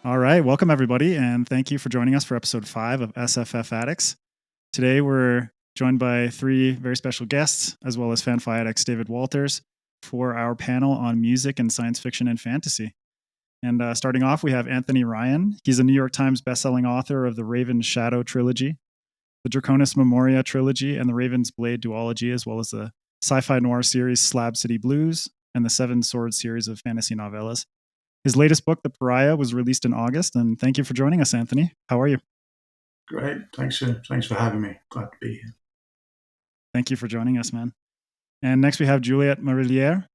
All right, welcome everybody, and thank you for joining us for episode 5 of SFF Addicts. Today we're joined by 3 very special guests, as well as FanFiAddict's David Walters, for our panel on music and science fiction and fantasy. And starting off, we have Anthony Ryan. He's a New York Times bestselling author of the Raven's Shadow trilogy, the Draconis Memoria trilogy, and the Raven's Blade duology, as well as the sci-fi noir series Slab City Blues and the Seven Swords series of fantasy novellas. His latest book, The Pariah, was released in August. And thank you for joining us, Anthony. How are you? Great. Thanks for having me. Glad to be here. Thank you for joining us, man. And next we have Juliette Marillier.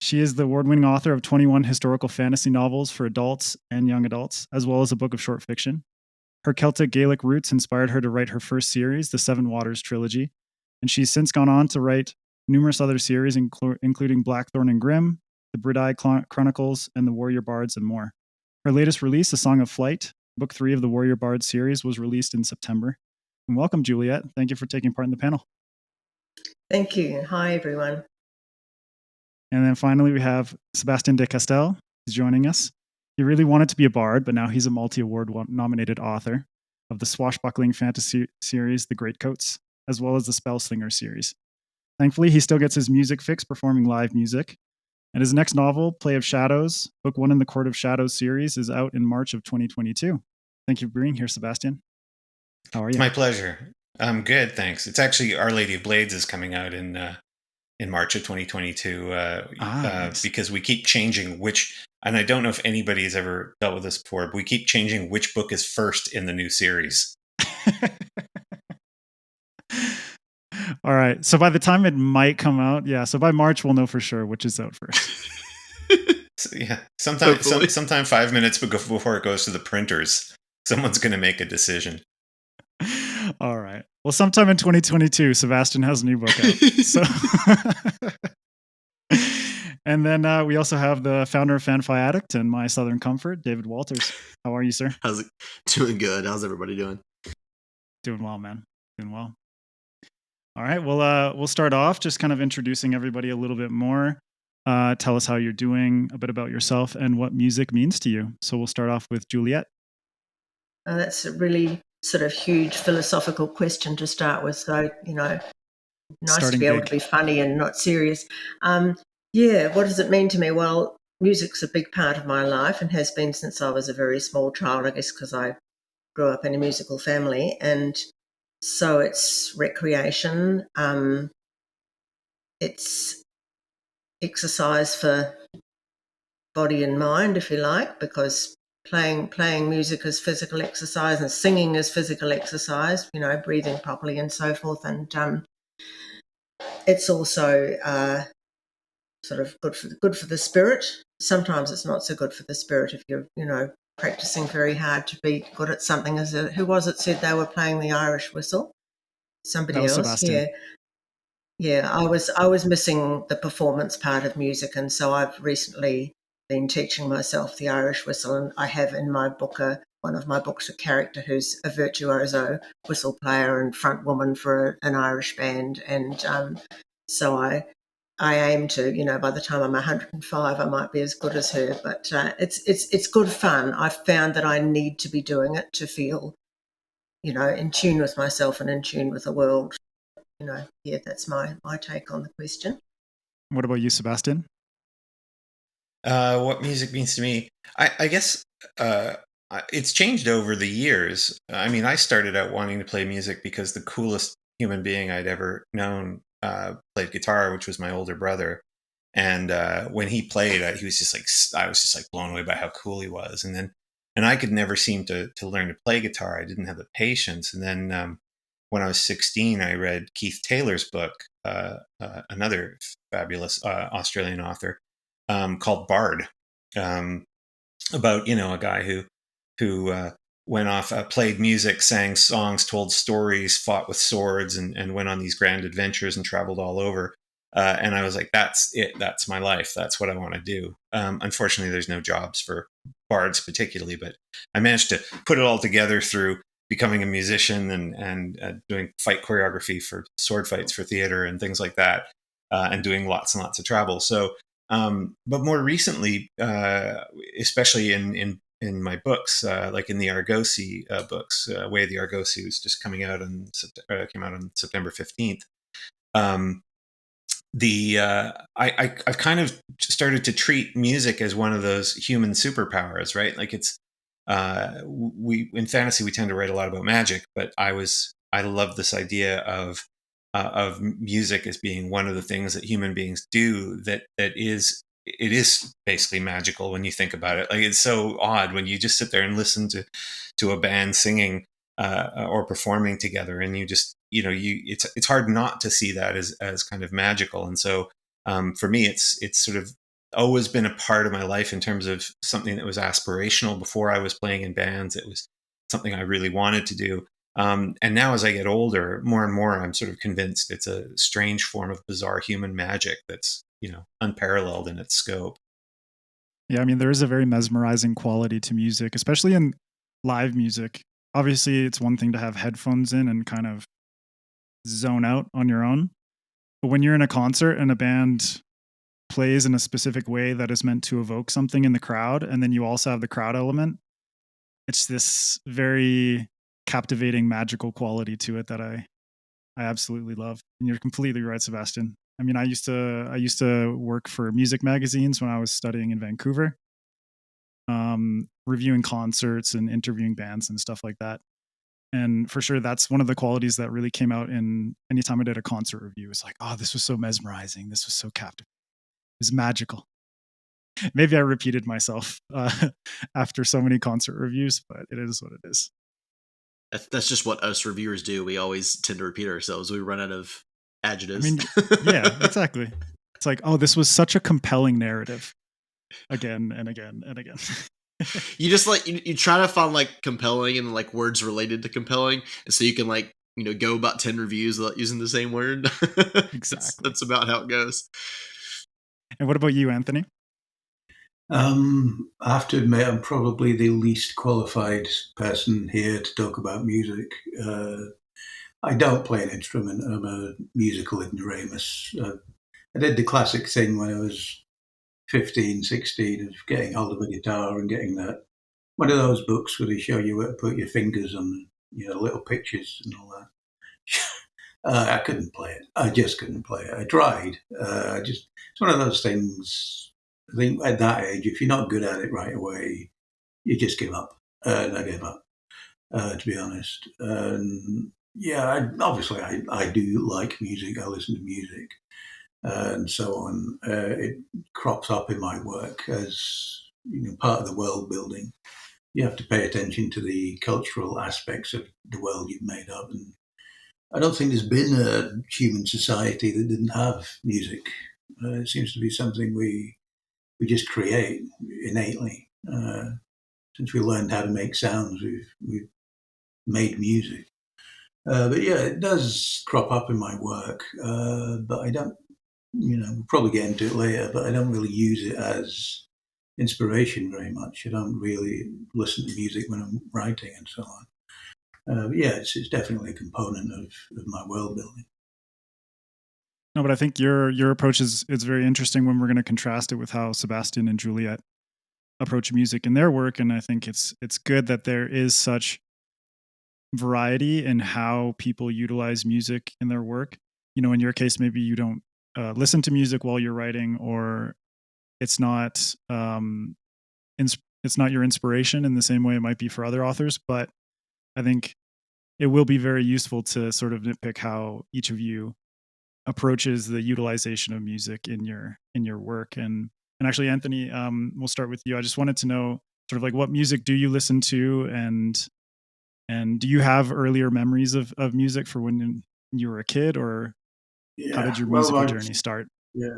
She is the award-winning author of 21 historical fantasy novels for adults and young adults, as well as a book of short fiction. Her Celtic Gaelic roots inspired her to write her first series, the Seven Waters trilogy. And she's since gone on to write numerous other series, including Blackthorn and Grimm, the Bridai Chronicles, and the Warrior Bards, and more. Her latest release, A Song of Flight, book 3 of the Warrior Bards series, was released in September. And welcome, Juliette. Thank you for taking part in the panel. Thank you. Hi, everyone. And then finally, we have Sebastien De Castell. He's joining us. He really wanted to be a bard, but now he's a multi-award nominated author of the swashbuckling fantasy series, The Greatcoats, as well as the Spellslinger series. Thankfully, he still gets his music fix performing live music. And his next novel, Play of Shadows, book 1 in the Court of Shadows series, is out in March of 2022. Thank you for being here, Sebastian. How are you? It's my pleasure. I'm good, thanks. It's actually Our Lady of Blades is coming out in March of 2022 nice. Because we keep changing which, and I don't know if anybody has ever dealt with this before, but we keep changing which book is first in the new series. All right. So by the time it might come out, so by March, we'll know for sure which is out first. So, yeah. Sometime 5 minutes before it goes to the printers, someone's going to make a decision. All right. Well, sometime in 2022, Sebastian has a new book out. So, and then we also have the founder of FanFiAddict and My Southern Comfort, David Walters. How are you, sir? How's it? Doing good. How's everybody doing? Doing well, man. Doing well. All right. Well, we'll start off just kind of introducing everybody a little bit more. Tell us how you're doing, a bit about yourself, and what music means to you. So we'll start off with Juliette. That's a really sort of huge philosophical question to start with. So, nice Starting to be able to be funny and not serious. What does it mean to me? Well, music's a big part of my life and has been since I was a very small child, I guess, because I grew up in a musical family. And so it's recreation. It's exercise for body and mind, if you like, because playing music is physical exercise and singing is physical exercise, breathing properly and so forth. And it's also sort of good for the spirit. Sometimes it's not so good for the spirit if you're, practicing very hard to be good at something. Who was it said they were playing the Irish whistle? Somebody else. Sebastian. Yeah. I was missing the performance part of music, and so I've recently been teaching myself the Irish whistle, and I have in my book one of my books a character who's a virtuoso whistle player and front woman for an Irish band, and so I aim to, by the time I'm 105, I might be as good as her. But it's good fun. I've found that I need to be doing it to feel, in tune with myself and in tune with the world. That's my take on the question. What about you, Sebastian? What music means to me? I guess it's changed over the years. I mean, I started out wanting to play music because the coolest human being I'd ever known played guitar, which was my older brother. And when he played, he was just I was just like blown away by how cool he was. And I could never seem to learn to play guitar. I didn't have the patience. And then when I was 16, I read Keith Taylor's book, another fabulous Australian author, called Bard, about, a guy who went off, played music, sang songs, told stories, fought with swords, and went on these grand adventures and traveled all over. And I was like, that's it. That's my life. That's what I want to do. Unfortunately, there's no jobs for bards particularly, but I managed to put it all together through becoming a musician and doing fight choreography for sword fights for theater and things like that, and doing lots and lots of travel. So, but more recently, especially in in my books, like in the Argosy books. Way of the Argosy was just coming out came out on September 15th. I've kind of started to treat music as one of those human superpowers, right? Like it's we in fantasy we tend to write a lot about magic, but I love this idea of music as being one of the things that human beings do that is basically magical when you think about it. Like it's so odd when you just sit there and listen to a band singing or performing together, and you just it's hard not to see that as kind of magical. And so for me, it's sort of always been a part of my life in terms of something that was aspirational. Before I was playing in bands, it was something I really wanted to do. And now as I get older, more and more, I'm sort of convinced it's a strange form of bizarre human magic that's, unparalleled in its scope. Yeah, I mean, there is a very mesmerizing quality to music, especially in live music. Obviously, it's one thing to have headphones in and kind of zone out on your own. But when you're in a concert and a band plays in a specific way that is meant to evoke something in the crowd, and then you also have the crowd element, it's this very captivating, magical quality to it that I absolutely love. And you're completely right, Sebastian. I mean, I used to work for music magazines when I was studying in Vancouver, reviewing concerts and interviewing bands and stuff like that. And for sure, that's one of the qualities that really came out in anytime I did a concert review. It's like, oh, this was so mesmerizing. This was so captivating. It was magical. Maybe I repeated myself after so many concert reviews, but it is what it is. That's just what us reviewers do. We always tend to repeat ourselves. We run out of adjectives. I mean, yeah, exactly. It's like, oh, this was such a compelling narrative. Again and again and again. You just you try to find compelling and words related to compelling, and so you can go about 10 reviews without using the same word. Exactly. That's about how it goes. And what about you, Anthony? I have to admit, I'm probably the least qualified person here to talk about music. I don't play an instrument. I'm a musical ignoramus. I did the classic thing when I was 15, 16, of getting hold of a guitar and getting that one of those books where they show you where to put your fingers on, little pictures and all that. I couldn't play it. I just couldn't play it. I tried. It's one of those things. I think at that age, if you're not good at it right away, you just give up. And I gave up, to be honest. Yeah, obviously I do like music. I listen to music and so on. It crops up in my work as part of the world building. You have to pay attention to the cultural aspects of the world you've made up. And I don't think there's been a human society that didn't have music. It seems to be something we just create innately. Since we learned how to make sounds, we've made music. But yeah, it does crop up in my work. But I don't, we'll probably get into it later, but I don't really use it as inspiration very much. I don't really listen to music when I'm writing and so on. Yeah, it's definitely a component of my world building. No, but I think your approach is very interesting when we're going to contrast it with how Sebastien and Juliette approach music in their work. And I think it's good that there is such variety in how people utilize music in their work. In your case, maybe you don't listen to music while you're writing, or it's not it's not your inspiration in the same way it might be for other authors. But I think it will be very useful to sort of nitpick how each of you approaches the utilization of music in your work. And actually, Anthony, we'll start with you. I just wanted to know sort of what music do you listen to, and do you have earlier memories of music for when you were a kid, or how did your musical journey start? Yeah,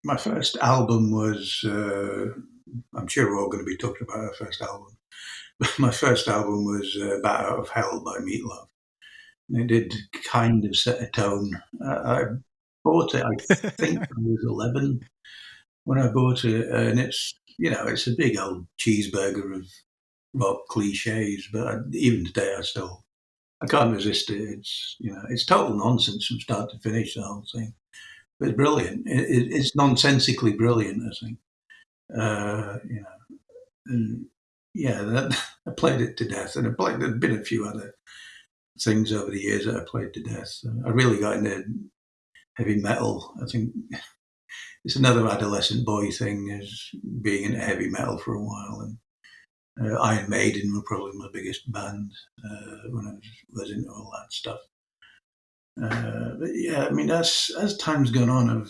my first album was, I'm sure we're all going to be talking about our first album, but my first album was Bat Out of Hell by Meatloaf. And it did kind of set a tone. I bought it, I think I was 11 when I bought it, and it's a big old cheeseburger of rock cliches, but even today I can't resist it. It's total nonsense from start to finish, the whole thing. But it's brilliant. It's nonsensically brilliant, I think. And yeah, I played it to death, and there's been a few other things over the years that I played to death. So I really got into heavy metal. I think it's another adolescent boy thing, is being into heavy metal for a while. And Iron Maiden were probably my biggest band when I was into all that stuff. But yeah, I mean, as time's gone on,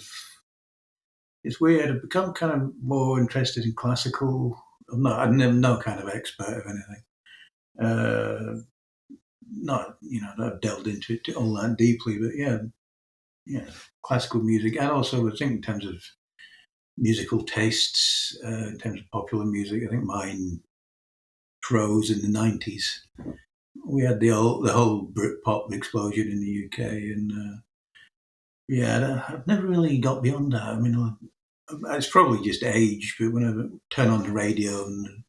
it's weird. I've become kind of more interested in classical. I'm no kind of expert of anything. Not I've delved into it all that deeply, but yeah, classical music, and also I think in terms of musical tastes, in terms of popular music, I think mine froze in the '90s. We had the whole Britpop explosion in the UK, and yeah, I've never really got beyond that. I mean, it's probably just age, but when I turn on the radio and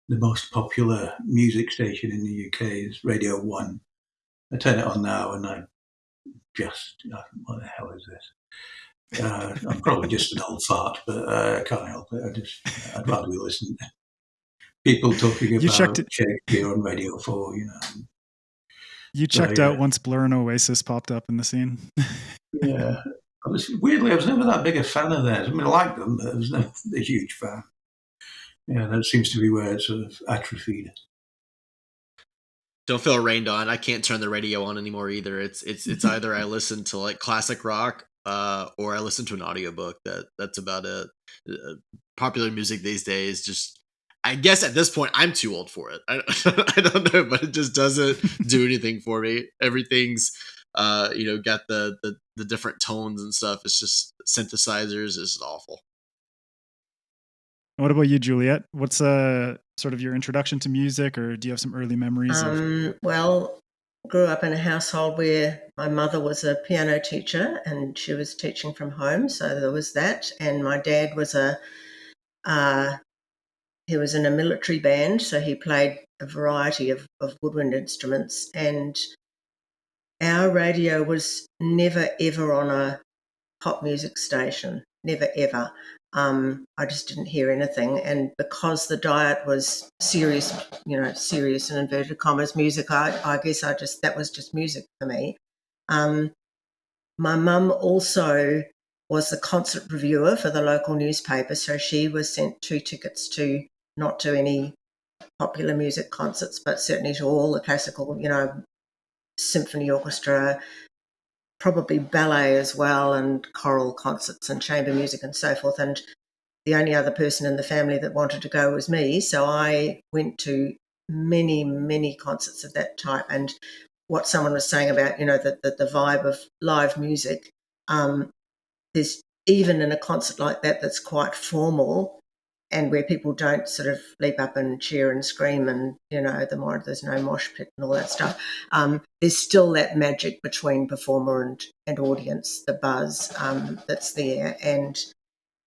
the most popular music station in the UK is Radio 1, I turn it on now and I just, what the hell is this? I'm probably just an old fart, but I can't help it. I'd rather be listening to people talking You checked about it. Shakespeare on Radio 4, You So, checked out once Blur and Oasis popped up in the scene. yeah. I was never that big a fan of theirs. I mean, I like them, but I was never a huge fan. Yeah, that seems to be where it sort of atrophied. Don't feel rained on. I can't turn the radio on anymore either. It's either I listen to like classic rock, or I listen to an audiobook. That's about it. Popular music these days, just I guess at this point I'm too old for it. I don't know, but it just doesn't do anything for me. Everything's got the different tones and stuff. It's just synthesizers is awful. What about you, Juliette? What's sort of your introduction to music, or do you have some early memories Well, grew up in a household where my mother was a piano teacher and she was teaching from home, so there was that. And my dad was he was in a military band, so he played a variety of woodwind instruments. And our radio was never ever on a pop music station, never ever. I just didn't hear anything, and because the diet was serious, serious in inverted commas music, I guess that was just music for me. My mum also was the concert reviewer for the local newspaper, so she was sent 2 tickets to not to any popular music concerts, but certainly to all the classical, symphony orchestra, probably ballet as well, and choral concerts and chamber music and so forth. And the only other person in the family that wanted to go was me. So I went to many, many concerts of that type. And what someone was saying about, the vibe of live music, there's even in a concert like that that's quite formal and where people don't sort of leap up and cheer and scream and, there's no mosh pit and all that stuff. There's still that magic between performer and audience, the buzz that's there. And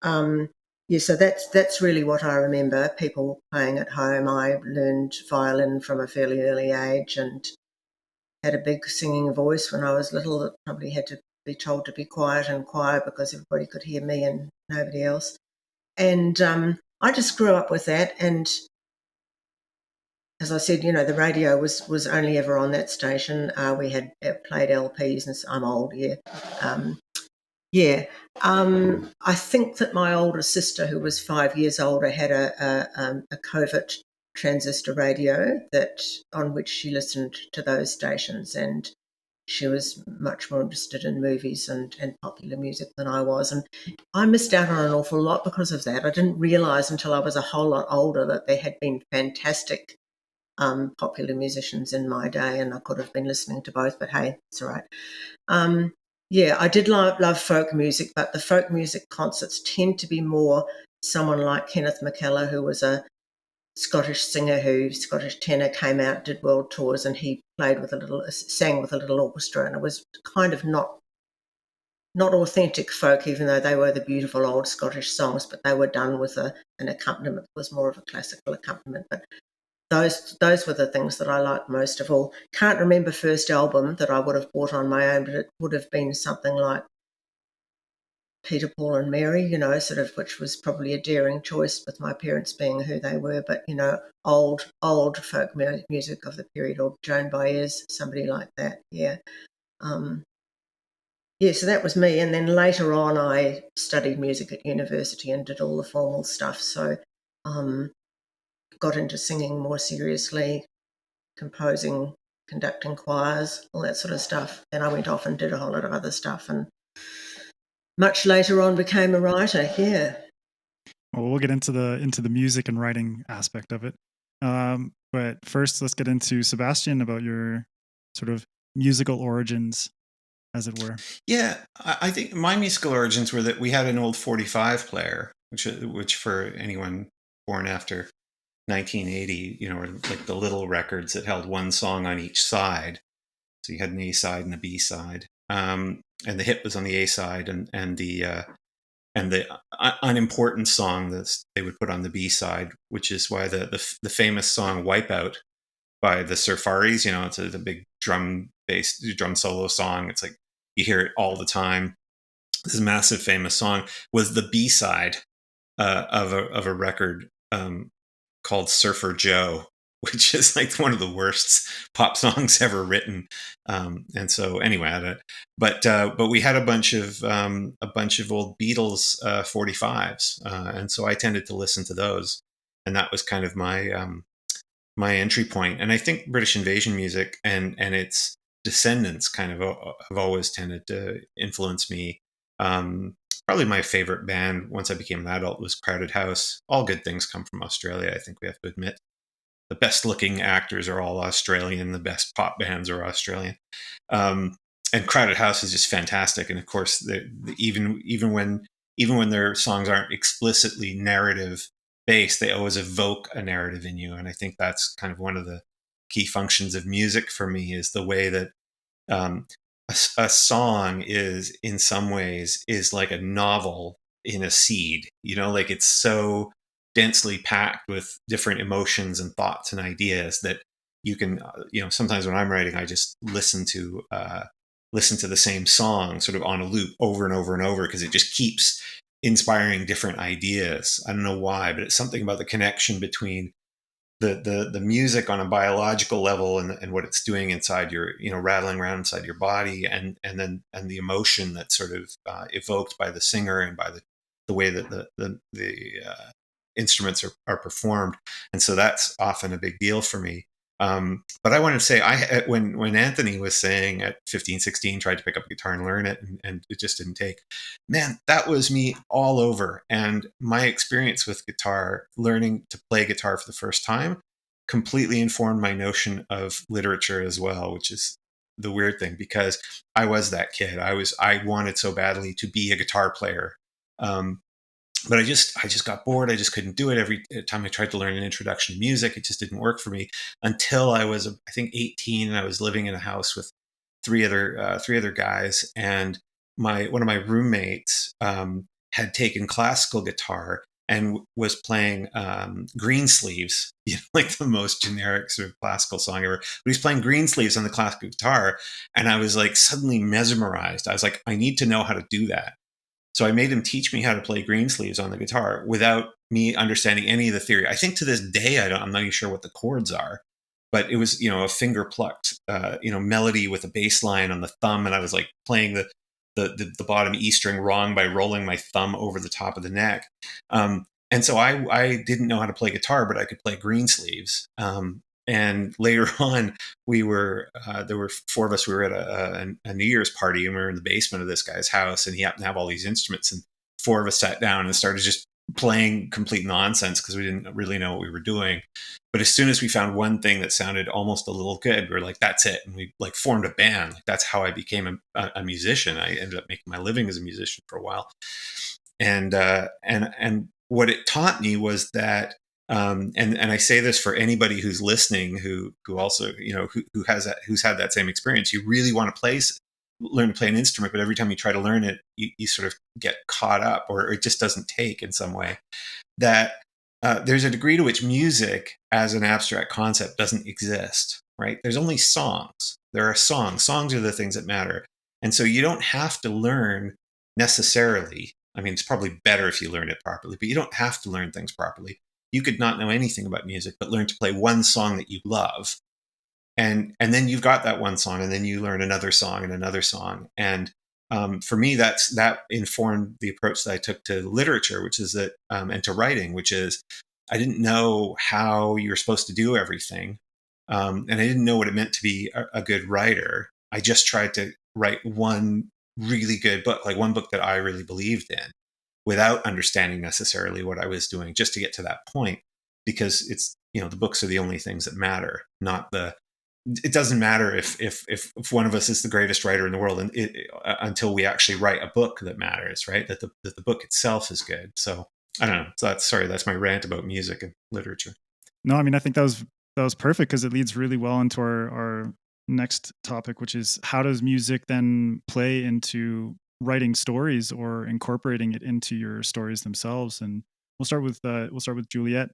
so that's really what I remember, people playing at home. I learned violin from a fairly early age and had a big singing voice when I was little that probably had to be told to be quiet and quiet because everybody could hear me and nobody else. And I just grew up with that. And as I said, the radio was only ever on that station. We had played LPs, and I'm old, yeah. I think that my older sister, who was 5 years older, had a covert transistor radio on which she listened to those stations, and she was much more interested in movies and popular music than I was. And I missed out on an awful lot because of that. I didn't realise until I was a whole lot older that there had been fantastic popular musicians in my day, and I could have been listening to both, but hey, it's all right. I did love folk music, but the folk music concerts tend to be more someone like Kenneth McKellar, who was a Scottish singer Scottish tenor, came out, did world tours, and he sang with a little orchestra, and it was kind of not authentic folk, even though they were the beautiful old Scottish songs, but they were done with an accompaniment that was more of a classical accompaniment. But those were the things that I liked most of all. Can't remember first album that I would have bought on my own, but it would have been something like Peter, Paul and Mary, you know, sort of, which was probably a daring choice with my parents being who they were, but, you know, old folk music of the period, or Joan Baez, somebody like that, yeah. Yeah, so that was me. And then later on, I studied music at university and did all the formal stuff. So got into singing more seriously, composing, conducting choirs, all that sort of stuff. Then I went off and did a whole lot of other stuff, and much later on became a writer. Yeah. Well, we'll get into the music and writing aspect of it. But first, let's get into Sebastian, about your sort of musical origins, as it were. Yeah, I think my musical origins were that we had an old 45 player, which for anyone born after 1980, you know, were like the little records that held one song on each side. So you had an A side and a B side, and the hit was on the A side, and the unimportant song that they would put on the B side, which is why the famous song "Wipeout" by the Surfaris, you know, it's a big drum solo song. It's like you hear it all the time. This massive famous song was the B side of a record called Surfer Joe, which is like one of the worst pop songs ever written. And so anyway, but we had a bunch of old Beatles 45s, and so I tended to listen to those, and that was kind of my entry point. And I think British invasion music and its descendants kind of have always tended to influence me. Probably my favorite band once I became an adult was Crowded House. All good things come from Australia, I think we have to admit. The best looking actors are all Australian. The best pop bands are Australian. And Crowded House is just fantastic. And of course, even when their songs aren't explicitly narrative based, they always evoke a narrative in you. And I think that's kind of one of the key functions of music for me, is the way that a song is in some ways is like a novel in a seed, you know, like it's so densely packed with different emotions and thoughts and ideas that you can, you know, sometimes when I'm writing, I just listen to the same song sort of on a loop over and over and over, because it just keeps inspiring different ideas. I don't know why, but it's something about the connection between the music on a biological level and what it's doing inside your, you know, rattling around inside your body, and the emotion that's sort of evoked by the singer and by the way that the instruments are performed. And so that's often a big deal for me. But I wanted to say, when Anthony was saying at 15, 16, tried to pick up a guitar and learn it, and it just didn't take, man, that was me all over. And my experience with guitar, learning to play guitar for the first time, completely informed my notion of literature as well, which is the weird thing, because I was that kid. I wanted so badly to be a guitar player. But I just got bored. I just couldn't do it. Every time I tried to learn an introduction to music, it just didn't work for me, until I was, I think, 18, and I was living in a house with three other guys, and one of my roommates had taken classical guitar and was playing Greensleeves, you know, like the most generic sort of classical song ever. But he's playing Greensleeves on the classical guitar, and I was like suddenly mesmerized. I was like, I need to know how to do that. So I made him teach me how to play Greensleeves on the guitar without me understanding any of the theory. I think to this day, I'm not even sure what the chords are, but it was, you know, a finger plucked, you know, melody with a bass line on the thumb. And I was like playing the bottom E string wrong by rolling my thumb over the top of the neck. And so I didn't know how to play guitar, but I could play Greensleeves. And later on, there were four of us. We were at a New Year's party, and we were in the basement of this guy's house, and he happened to have all these instruments. And four of us sat down and started just playing complete nonsense, because we didn't really know what we were doing. But as soon as we found one thing that sounded almost a little good, we were like, "That's it!" And we like formed a band. Like, that's how I became a musician. I ended up making my living as a musician for a while. And what it taught me was that. And I say this for anybody who's listening, who also, you know, who's had that same experience. You really want to learn to play an instrument, but every time you try to learn it, you sort of get caught up, or it just doesn't take in some way. That there's a degree to which music as an abstract concept doesn't exist, right? There's only songs. There are songs. Songs are the things that matter. And so you don't have to learn necessarily, I mean, it's probably better if you learn it properly, but you don't have to learn things properly. You could not know anything about music, but learn to play one song that you love. And then you've got that one song, and then you learn another song and another song. And for me, that informed the approach that I took to literature, which is that, and to writing, which is, I didn't know how you're supposed to do everything. And I didn't know what it meant to be a good writer. I just tried to write one really good book, like one book that I really believed in, without understanding necessarily what I was doing, just to get to that point. Because it's, the books are the only things that matter, not it doesn't matter if one of us is the greatest writer in the world, and until we actually write a book that matters, right? That the book itself is good. So I don't know. So that's my rant about music and literature. No, I mean, I think that was perfect, because it leads really well into our next topic, which is, how does music then play into writing stories or incorporating it into your stories themselves? And we'll start with Juliette,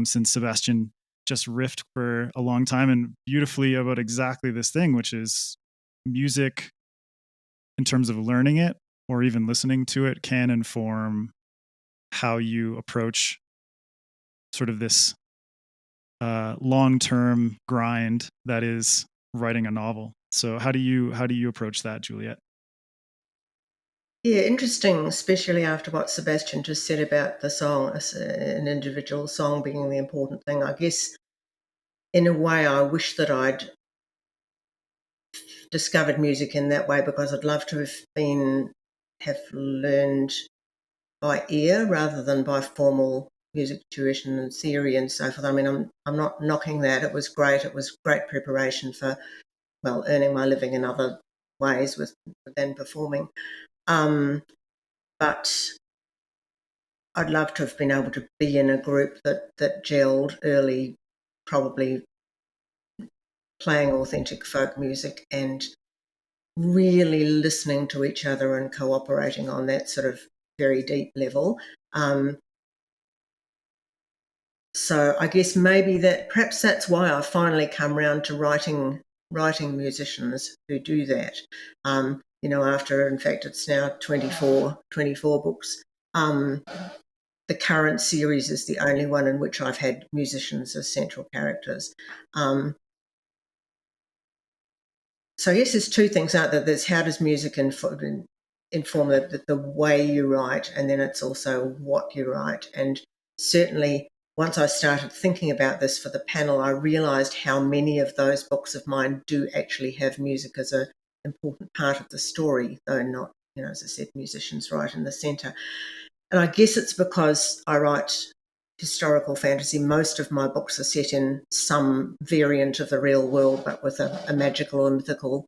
since Sebastian just riffed for a long time and beautifully about exactly this thing, which is music, in terms of learning it or even listening to it, can inform how you approach sort of this long-term grind that is writing a novel. So how do you approach that, Juliette? Yeah, interesting, especially after what Sebastian just said about the song, as an individual song being the important thing. I guess in a way I wish that I'd discovered music in that way, because I'd love to have learned by ear rather than by formal music tuition and theory and so forth. I mean, I'm not knocking that. It was great. It was great preparation for, well, earning my living in other ways than performing. But I'd love to have been able to be in a group that gelled early, probably playing authentic folk music and really listening to each other and cooperating on that sort of very deep level. So I guess perhaps that's why I finally come round to writing musicians who do that. After, in fact, it's now 24 books. The current series is the only one in which I've had musicians as central characters. So I guess there's two things out there. There's, how does music inform the way you write, and then it's also what you write. And certainly once I started thinking about this for the panel, I realised how many of those books of mine do actually have music as an important part of the story, though not, as I said, musicians right in the centre. And I guess it's because I write historical fantasy. Most of my books are set in some variant of the real world, but with a magical or mythical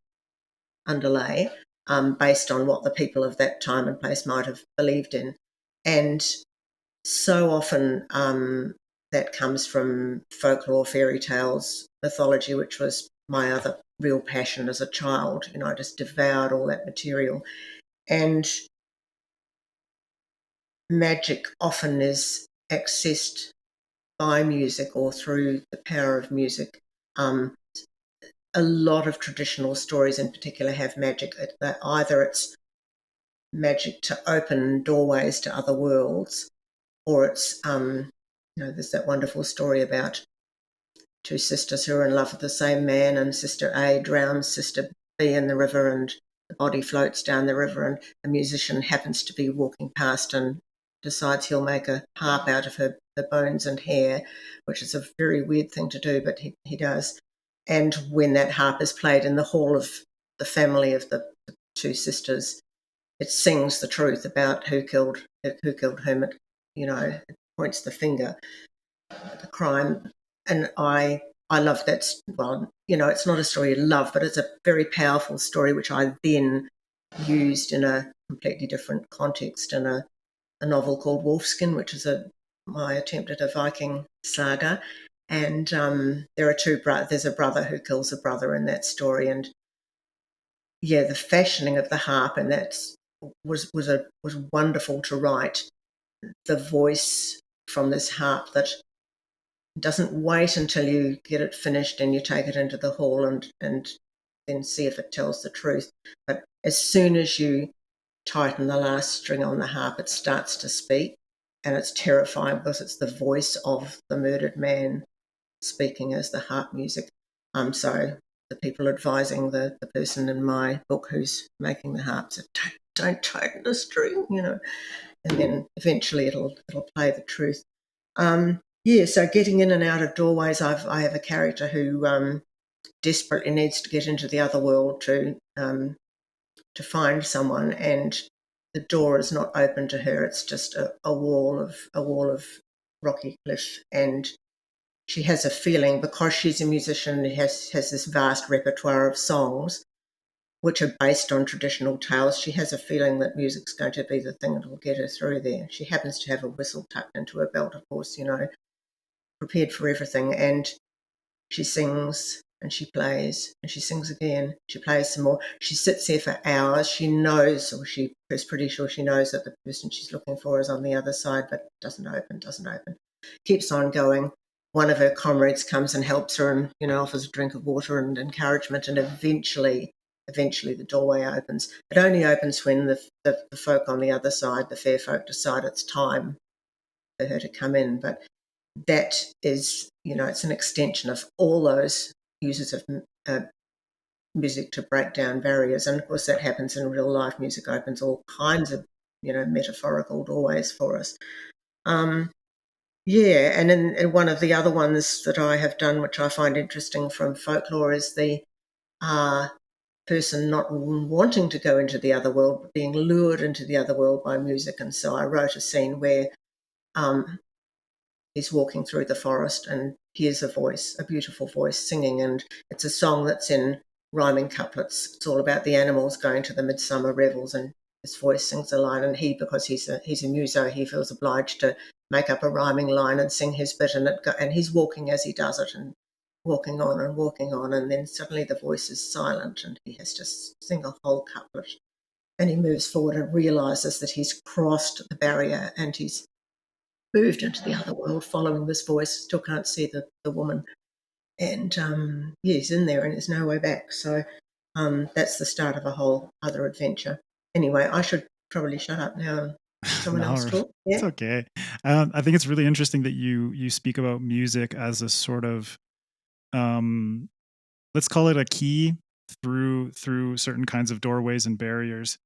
underlay, based on what the people of that time and place might have believed in. And so often that comes from folklore, fairy tales, mythology, which was my other real passion as a child. I just devoured all that material. And magic often is accessed by music or through the power of music. A lot of traditional stories in particular have magic. Either it's magic to open doorways to other worlds, or it's, there's that wonderful story about two sisters who are in love with the same man, and Sister A drowns Sister B in the river, and the body floats down the river, and a musician happens to be walking past and decides he'll make a harp out of her bones and hair, which is a very weird thing to do, but he does. And when that harp is played in the hall of the family of the two sisters, it sings the truth about who killed whom. It points the finger at the crime. And I love that. Well, it's not a story you love, but it's a very powerful story, which I then used in a completely different context in a novel called Wolfskin, which is my attempt at a Viking saga. And there are there's a brother who kills a brother in that story. And yeah, the fashioning of the harp, and that was wonderful to write. The voice from this harp that doesn't wait until you get it finished and you take it into the hall and then see if it tells the truth. But as soon as you tighten the last string on the harp, it starts to speak, and it's terrifying because it's the voice of the murdered man speaking as the harp music. So the people advising the person in my book who's making the harp said, don't tighten the string, and then eventually it'll play the truth. So getting in and out of doorways, I have a character who desperately needs to get into the other world to find someone, and the door is not open to her. It's just a wall of rocky cliff, and she has a feeling, because she's a musician, has this vast repertoire of songs which are based on traditional tales. She has a feeling that music's going to be the thing that will get her through there. She happens to have a whistle tucked into her belt, of course, prepared for everything. And she sings and she plays and she sings again. She plays some more. She sits there for hours. She knows, or she is pretty sure she knows, that the person she's looking for is on the other side, but doesn't open. Keeps on going. One of her comrades comes and helps her and, offers a drink of water and encouragement, and eventually the doorway opens. It only opens when the folk on the other side, the fair folk, decide it's time for her to come in. But that is, it's an extension of all those uses of music to break down barriers. And of course that happens in real life. Music opens all kinds of, metaphorical doorways for us. And in one of the other ones that I have done, which I find interesting from folklore, is the person not wanting to go into the other world, but being lured into the other world by music. And so I wrote a scene where he's walking through the forest and hears a voice, a beautiful voice singing, and it's a song that's in rhyming couplets. It's all about the animals going to the midsummer revels, and his voice sings a line, and because he's a muso, he feels obliged to make up a rhyming line and sing his bit, and he's walking as he does it, and walking on, and then suddenly the voice is silent and he has to sing a whole couplet, and he moves forward and realises that he's crossed the barrier and he's moved into the other world following this voice. Still can't see the woman, and he's in there and there's no way back. So that's the start of a whole other adventure. Anyway, I should probably shut up now and someone else talk. Yeah? It's okay. I think it's really interesting that you speak about music as a sort of let's call it a key through certain kinds of doorways and barriers.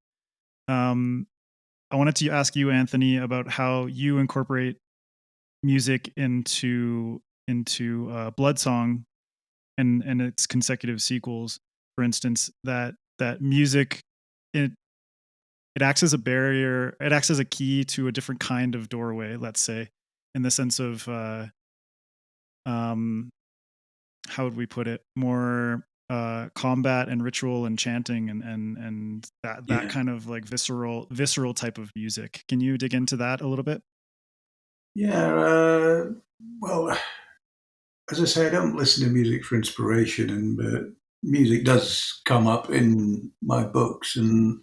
I wanted to ask you, Anthony, about how you incorporate music into Bloodsong and its consecutive sequels. For instance, that music, it acts as a barrier. It acts as a key to a different kind of doorway, let's say, in the sense of how would we put it? More combat and ritual and chanting and that kind of like visceral type of music. Can you dig into that a little bit? Yeah. Well, as I say, I don't listen to music for inspiration, and music does come up in my books, and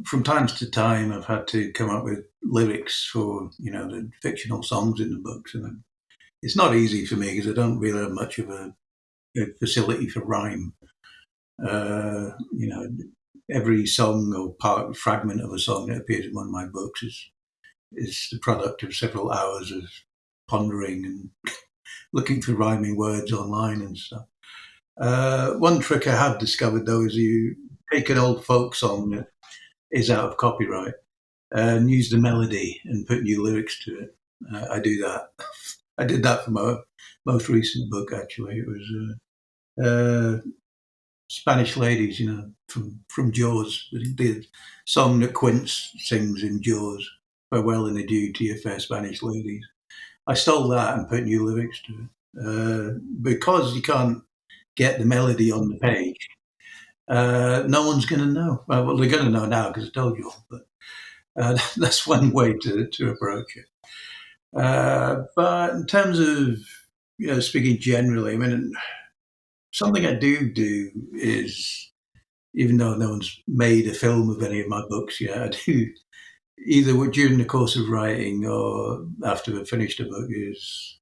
from time to time I've had to come up with lyrics for the fictional songs in the books, and it's not easy for me because I don't really have much of a facility for rhyme. Every song or fragment of a song that appears in one of my books is the product of several hours of pondering and looking for rhyming words online and stuff. One trick I have discovered, though, is you take an old folk song that is out of copyright and use the melody and put new lyrics to it. I do that. I did that for my most recent book, actually. It was Spanish Ladies, from Jaws. The song that Quince sings in Jaws, Farewell and Adieu to Your Fair Spanish Ladies. I stole that and put new lyrics to it. Because you can't get the melody on the page, no one's going to know. Well, they're going to know now because I told you all, but that's one way to approach it. But in terms of, speaking generally, I mean, something I do is, even though no one's made a film of any of my books yet, I do either during the course of writing or after I've finished a book is,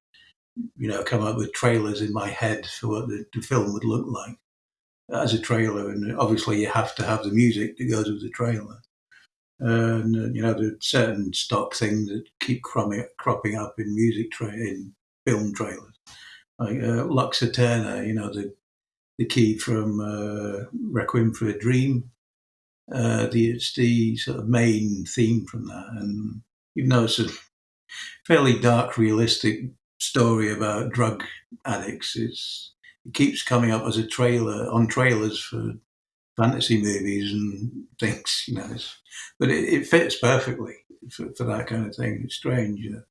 come up with trailers in my head for what the film would look like as a trailer. And obviously you have to have the music that goes with the trailer. And there are certain stock things that keep cropping up in in film trailers, like Lux Eterna, the key from Requiem for a Dream. It's the sort of main theme from that, and even though it's a fairly dark, realistic story about drug addicts, it keeps coming up as a trailer on trailers for fantasy movies and things. But it fits perfectly for that kind of thing. It's strange. You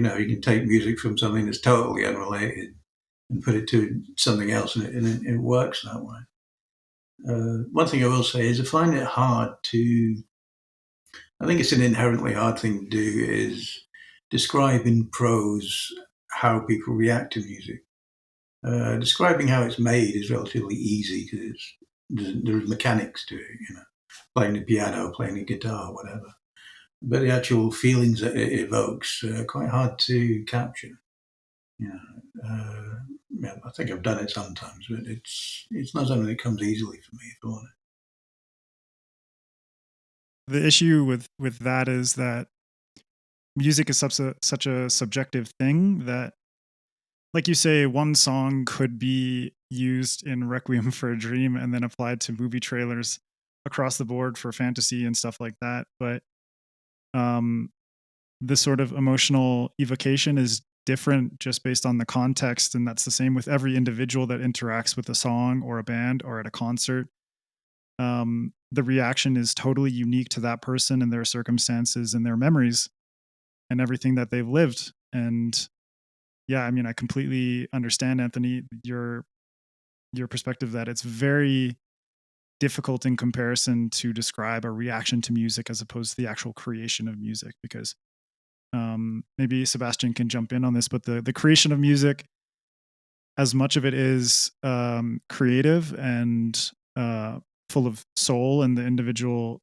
can take music from something that's totally unrelated and put it to something else, and it works that way. One thing I will say is I find it hard I think it's an inherently hard thing to do, is describe in prose how people react to music. Describing how it's made is relatively easy because there's mechanics to it, playing the piano, playing the guitar, whatever. But the actual feelings that it evokes are quite hard to capture. I think I've done it sometimes, but it's not something that comes easily for me, if I'm honest. The issue with that is that music is such a subjective thing that, like you say, one song could be used in Requiem for a Dream and then applied to movie trailers across the board for fantasy and stuff like that. But the sort of emotional evocation is different just based on the context. And that's the same with every individual that interacts with a song or a band or at a concert. The reaction is totally unique to that person and their circumstances and their memories and everything that they've lived. And yeah, I mean, I completely understand, Anthony, your perspective that it's very difficult in comparison to describe a reaction to music as opposed to the actual creation of music, because maybe Sebastian can jump in on this, but the creation of music, as much of it is creative and full of soul and the individual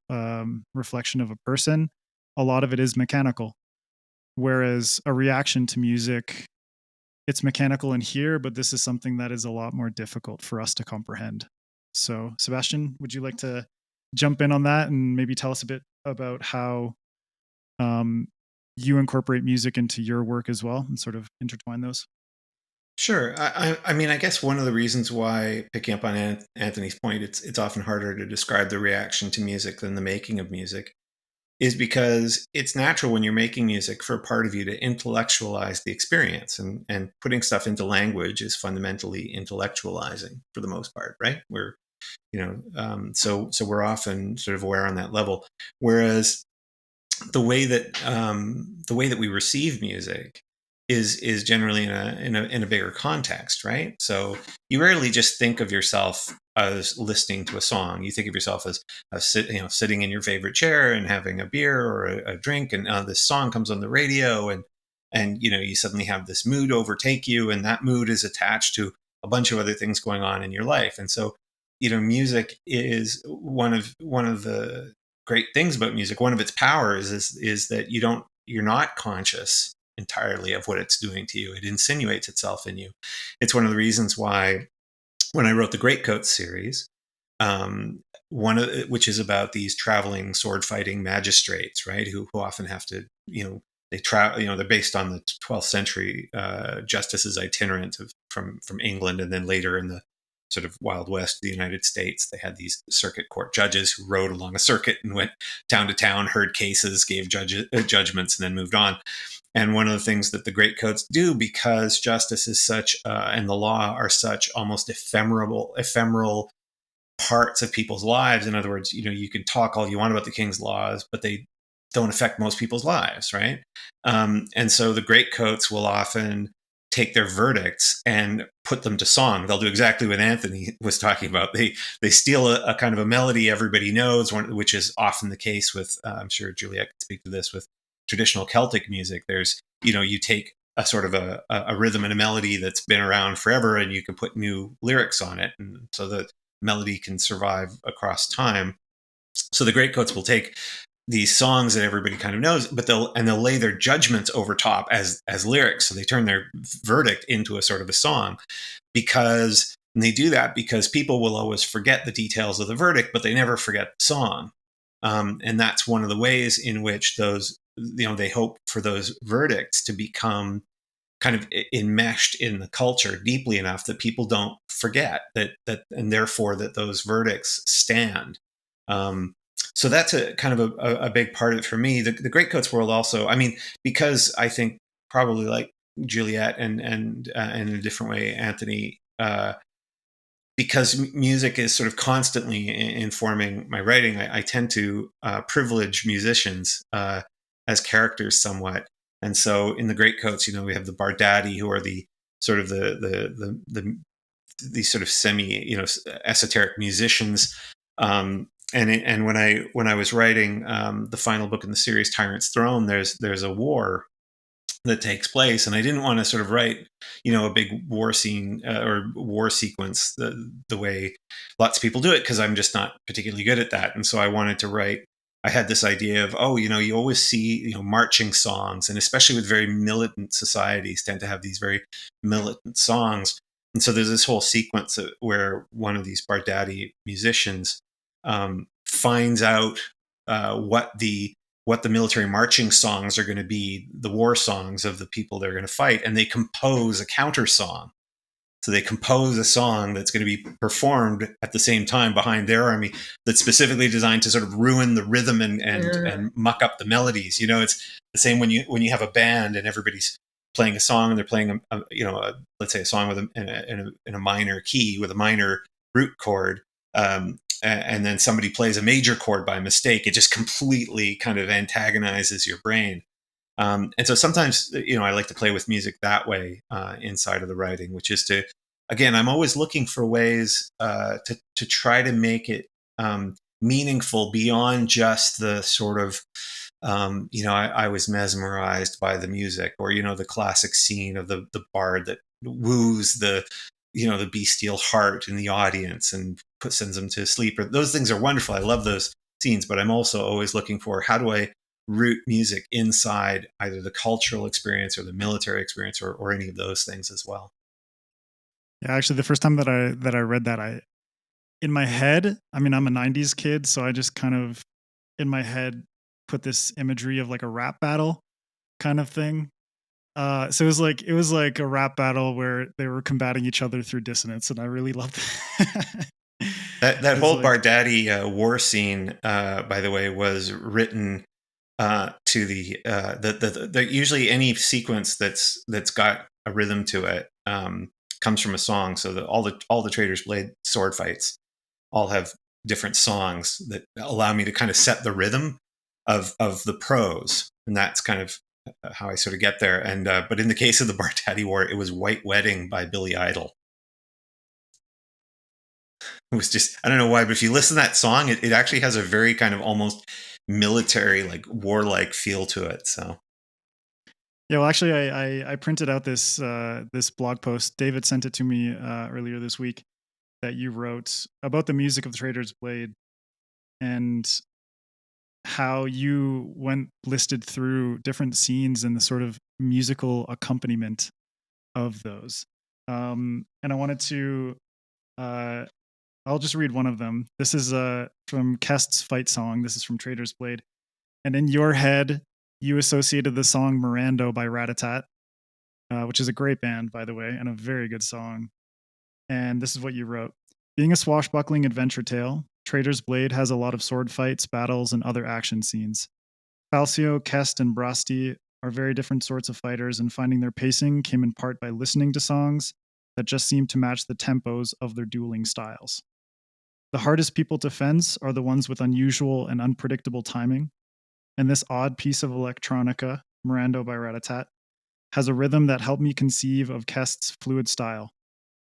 reflection of a person, a lot of it is mechanical. Whereas a reaction to music, it's mechanical in here, but this is something that is a lot more difficult for us to comprehend. So, Sebastian, would you like to jump in on that and maybe tell us a bit about how you incorporate music into your work as well and sort of intertwine those? Sure. I mean, I guess one of the reasons why, picking up on Anthony's point, it's often harder to describe the reaction to music than the making of music, is because it's natural when you're making music for a part of you to intellectualize the experience, and putting stuff into language is fundamentally intellectualizing for the most part, right? So we're often sort of aware on that level. Whereas the way that we receive music is generally in a bigger context, right? So you rarely just think of yourself as listening to a song. You think of yourself as sitting in your favorite chair and having a beer or a drink, and this song comes on the radio, and you suddenly have this mood overtake you, and that mood is attached to a bunch of other things going on in your life. And so, music is one of the great things about music. One of its powers is that you're not conscious entirely of what it's doing to you. It insinuates itself in you. It's one of the reasons why, when I wrote the Greatcoats series, which is about these traveling sword fighting magistrates, right, who often have to, they travel, they're based on the 12th century justices itinerant from England, and then later in the sort of Wild West of the United States, they had these circuit court judges who rode along a circuit and went town to town, heard cases, gave judgments, and then moved on. And one of the things that the Greatcoats do, because justice is such, and the law are such almost ephemeral parts of people's lives. In other words, you can talk all you want about the king's laws, but they don't affect most people's lives, right? And so the Greatcoats will often take their verdicts and put them to song. They'll do exactly what Anthony was talking about. They steal a kind of a melody everybody knows, which is often the case with, I'm sure Juliette could speak to this, with traditional Celtic music. There's, you take a sort of a rhythm and a melody that's been around forever, and you can put new lyrics on it, and so the melody can survive across time. So the Greatcoats will take these songs that everybody kind of knows, but they'll lay their judgments over top as lyrics. So they turn their verdict into a sort of a song, and they do that because people will always forget the details of the verdict, but they never forget the song. And that's one of the ways in which those, they hope for those verdicts to become kind of enmeshed in the culture deeply enough that people don't forget that, and therefore that those verdicts stand. So that's a kind of a big part of it for me. The Greatcoats world also, I mean, because I think probably like Juliette and in a different way, Anthony, because music is sort of constantly informing my writing, I tend to privilege musicians as characters somewhat. And so in the Greatcoats, we have the Bardati, who are the sort of the sort of semi, esoteric musicians. And when I was writing the final book in the series, Tyrant's Throne, there's a war that takes place, and I didn't want to sort of write a big war scene or war sequence the way lots of people do it, because I'm just not particularly good at that. And so I had this idea of, you always see marching songs, and especially with very militant societies tend to have these very militant songs. And so there's this whole sequence where one of these Bardati musicians finds out what the military marching songs are going to be, the war songs of the people they're going to fight, and they compose a counter song. So they compose a song that's going to be performed at the same time behind their army, that's specifically designed to sort of ruin the rhythm and muck up the melodies. It's the same when you have a band and everybody's playing a song, and they're playing let's say a song with in a minor key with a minor root chord. And then somebody plays a major chord by mistake, it just completely kind of antagonizes your brain. And so sometimes, I like to play with music that way inside of the writing, which is again, I'm always looking for ways to try to make it meaningful beyond just the sort of, I was mesmerized by the music, or, the classic scene of the bard that woos the bestial heart in the audience and sends them to sleep. Those things are wonderful. I love those scenes, but I'm also always looking for, how do I root music inside either the cultural experience or the military experience, or any of those things as well. Yeah, actually, the first time that I read that, in my head, I mean, I'm a 90s kid, so I just kind of in my head put this imagery of like a rap battle kind of thing. So it was like a rap battle where they were combating each other through dissonance, and I really loved that. That whole Bardati war scene, by the way, was written to the usually any sequence that's got a rhythm to it comes from a song. So all the Traders Blade sword fights all have different songs that allow me to kind of set the rhythm of the prose, and that's kind of how I sort of get there. And but in the case of the Bardati War, it was "White Wedding" by Billy Idol. It was just, I don't know why, but if you listen to that song, it actually has a very kind of almost military, like warlike feel to it. So yeah, well, actually, I printed out this this blog post. David sent it to me earlier this week, that you wrote about the music of the Trader's Blade, and how you listed through different scenes and the sort of musical accompaniment of those. And I wanted to, I'll just read one of them. This is from Kest's fight song. This is from Trader's Blade. And in your head, you associated the song Mirando by Rat-a-tat, which is a great band, by the way, and a very good song. And this is what you wrote. Being a swashbuckling adventure tale, Trader's Blade has a lot of sword fights, battles, and other action scenes. Falcio, Kest, and Brasti are very different sorts of fighters, and finding their pacing came in part by listening to songs that just seemed to match the tempos of their dueling styles. The hardest people to fence are the ones with unusual and unpredictable timing, and this odd piece of electronica, Mirando by Rat-a-tat, has a rhythm that helped me conceive of Kest's fluid style.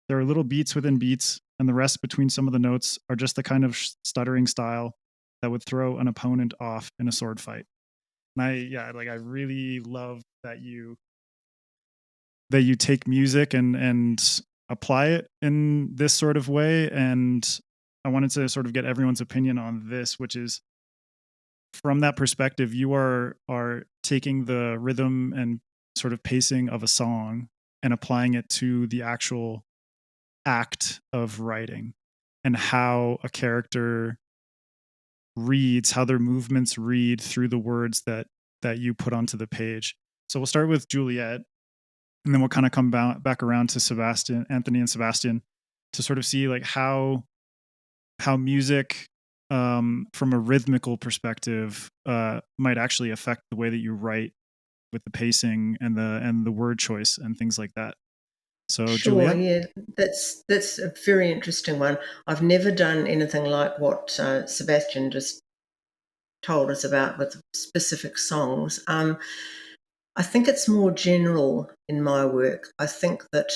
There are little beats within beats, and the rest between some of the notes are just the kind of stuttering style that would throw an opponent off in a sword fight. And I really love that you take music and apply it in this sort of way. And I wanted to sort of get everyone's opinion on this, which is, from that perspective, you are taking the rhythm and sort of pacing of a song and applying it to the actual act of writing, and how a character reads, how their movements read through the words that you put onto the page. So we'll start with Juliette, and then we'll kind of come back around to Anthony and Sebastian, to sort of see like how music from a rhythmical perspective might actually affect the way that you write, with the pacing and the word choice and things like that. So Sure, Juliette? yeah, that's a very interesting one. I've never done anything like what Sebastian just told us about with specific songs. I think it's more general in my work. I think that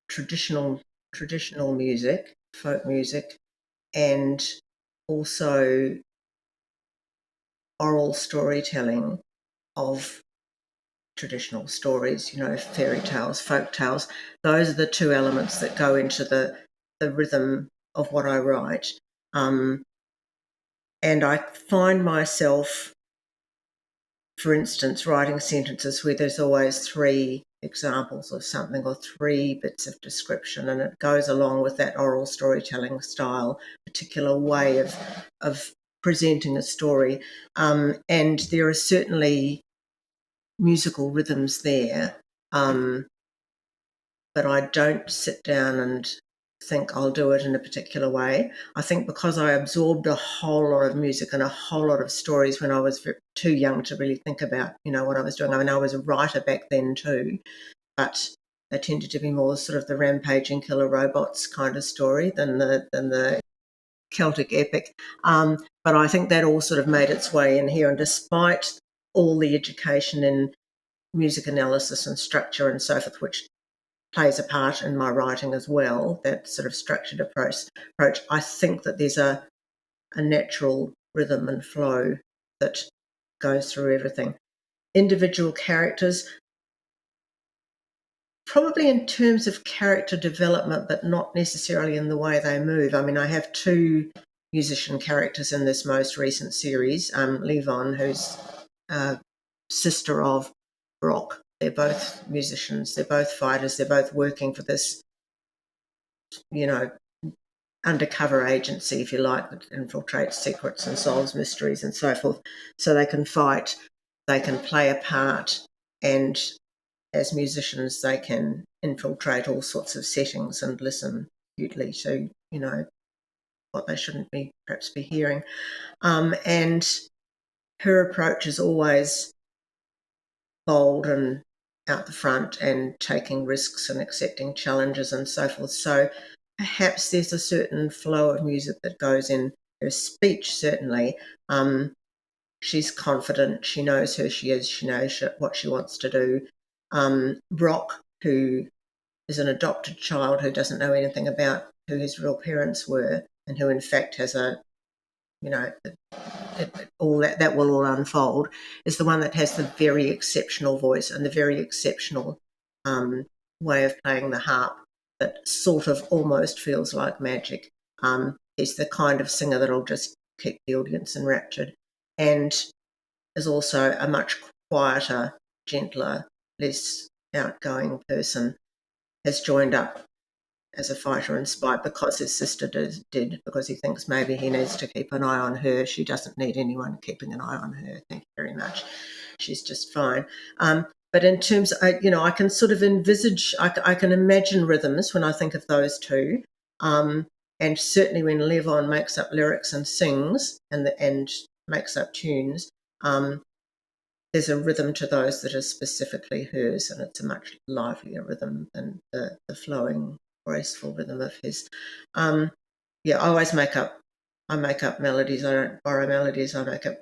traditional music, folk music, and also oral storytelling of traditional stories, fairy tales, folk tales. Those are the two elements that go into the rhythm of what I write. And I find myself, for instance, writing sentences where there's always three examples of something or three bits of description, and it goes along with that oral storytelling style, particular way of presenting a story. And there are certainly musical rhythms there, but I don't sit down and think I'll do it in a particular way. I think because I absorbed a whole lot of music and a whole lot of stories when I was too young to really think about, what I was doing. I mean, I was a writer back then too, but they tended to be more sort of the rampaging killer robots kind of story than the Celtic epic. But I think that all sort of made its way in here, and despite all the education in music analysis and structure and so forth, which plays a part in my writing as well, that sort of structured approach, I think that there's a natural rhythm and flow that goes through everything. Individual characters, probably in terms of character development, but not necessarily in the way they move. I mean, I have two musician characters in this most recent series, Levon, who's sister of Brock. They're both musicians, they're both fighters, they're both working for this, undercover agency, if you like, that infiltrates secrets and solves mysteries and so forth. So they can fight, they can play a part, and as musicians, they can infiltrate all sorts of settings and listen acutely to, what they shouldn't perhaps be hearing. And her approach is always bold and out the front and taking risks and accepting challenges and so forth. So perhaps there's a certain flow of music that goes in her speech, certainly. She's confident, she knows who she is, she knows what she wants to do. Brock, who is an adopted child who doesn't know anything about who his real parents were, and who in fact has all that will all unfold, is the one that has the very exceptional voice and the very exceptional way of playing the harp that sort of almost feels like magic. He's the kind of singer that'll just keep the audience enraptured, and is also a much quieter, gentler, less outgoing person. Has joined up as a fighter in spite because his sister did, because he thinks maybe he needs to keep an eye on her. She doesn't need anyone keeping an eye on her. Thank you very much. She's just fine. But in terms, I can sort of envisage, I can imagine rhythms when I think of those two. And certainly when Levon makes up lyrics and sings and makes up tunes, there's a rhythm to those that is specifically hers, and it's a much livelier rhythm than the flowing, graceful rhythm of his. I always make up melodies. I don't borrow melodies. I make up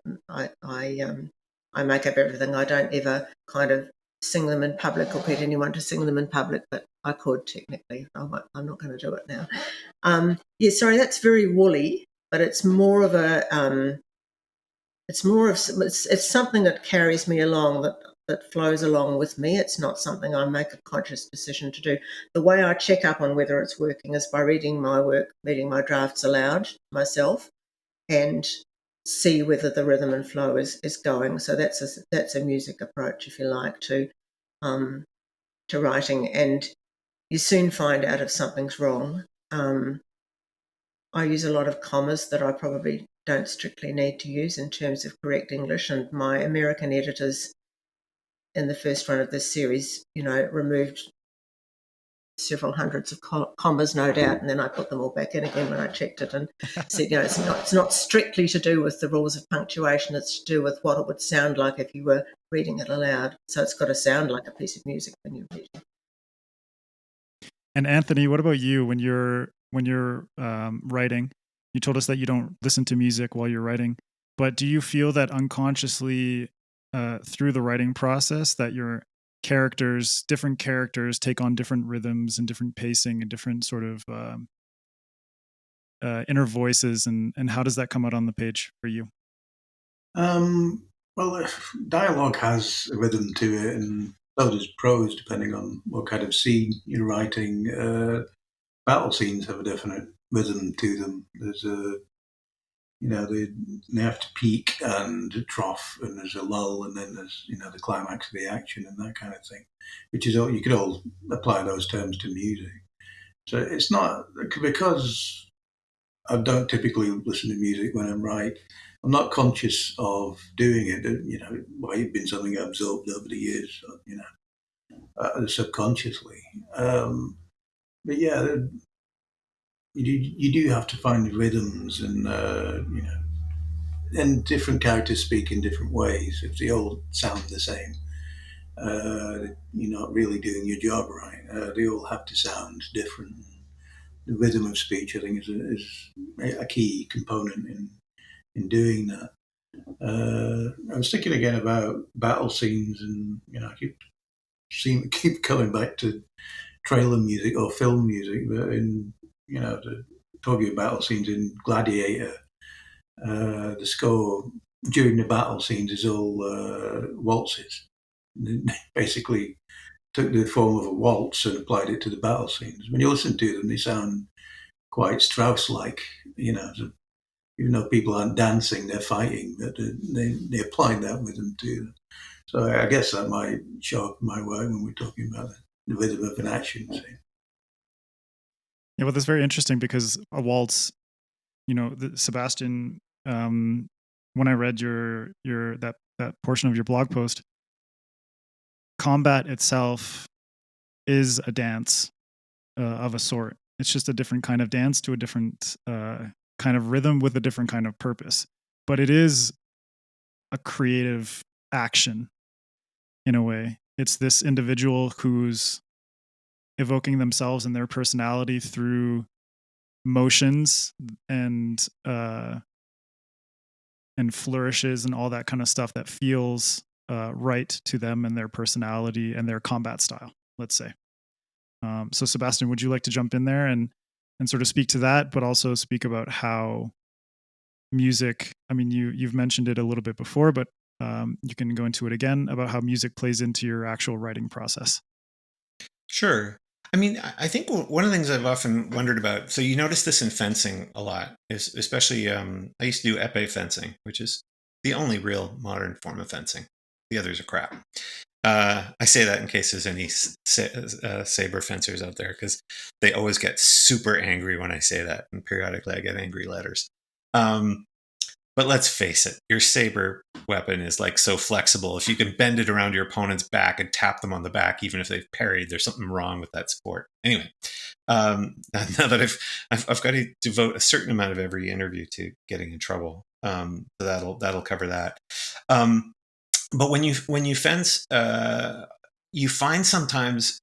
everything. I don't ever kind of sing them in public or get anyone to sing them in public, but I could technically. I'm not going to do it now. Sorry, that's very woolly, but it's more of a it's something that carries me along, that flows along with me. It's not something I make a conscious decision to do. The way I check up on whether it's working is by reading my drafts aloud myself, and see whether the rhythm and flow is going. So that's a music approach, if you like, to writing, and you soon find out if something's wrong. I use a lot of commas that I probably don't strictly need to use in terms of correct English, and my American editors in the first run of this series, removed several hundreds of commas, no doubt, and then I put them all back in again when I checked it and said, it's not strictly to do with the rules of punctuation, it's to do with what it would sound like if you were reading it aloud. So it's got to sound like a piece of music when you read it. And Anthony, what about you when you're writing? You told us that you don't listen to music while you're writing, but do you feel that unconsciously through the writing process that your different characters take on different rhythms and different pacing and different sort of inner voices, and how does that come out on the page for you? Well, dialogue has a rhythm to it, and so does prose, depending on what kind of scene you're writing. Battle scenes have a definite rhythm to them. There's they have to peak and trough, and there's a lull, and then there's the climax of the action and that kind of thing, which is all you could all apply those terms to music. So it's not because I don't typically listen to music when I'm writing. I'm not conscious of doing it. It's been something I've absorbed over the years. Subconsciously. But yeah, you do have to find the rhythms, and and different characters speak in different ways. If they all sound the same, you're not really doing your job right. They all have to sound different. The rhythm of speech, I think, is a key component in doing that. I was thinking again about battle scenes, and I keep coming back to trailer music or film music, but talking about battle scenes in Gladiator, the score during the battle scenes is all waltzes. They basically took the form of a waltz and applied it to the battle scenes. When you listen to them, they sound quite Strauss-like, so even though people aren't dancing, they're fighting, but they applied that rhythm to them. So I guess that might show up in my work when we're talking about the rhythm of an action scene. Yeah, well, that's very interesting because a waltz, Sebastian, when I read your that portion of your blog post, combat itself is a dance of a sort. It's just a different kind of dance to a different kind of rhythm with a different kind of purpose. But it is a creative action in a way. It's this individual who's evoking themselves and their personality through motions and flourishes and all that kind of stuff that feels right to them and their personality and their combat style, let's say. So Sebastian, would you like to jump in there and sort of speak to that, but also speak about how music, I mean, you've mentioned it a little bit before, but you can go into it again about how music plays into your actual writing process. Sure. I mean, I think one of the things I've often wondered about, so you notice this in fencing a lot, is especially, I used to do épée fencing, which is the only real modern form of fencing. The others are crap. I say that in case there's any saber fencers out there, because they always get super angry when I say that, and periodically I get angry letters. But let's face it, your saber weapon is like so flexible. If you can bend it around your opponent's back and tap them on the back, even if they've parried, there's something wrong with that sport. Anyway, now that I've got to devote a certain amount of every interview to getting in trouble, so that'll cover that. But when you fence, you find sometimes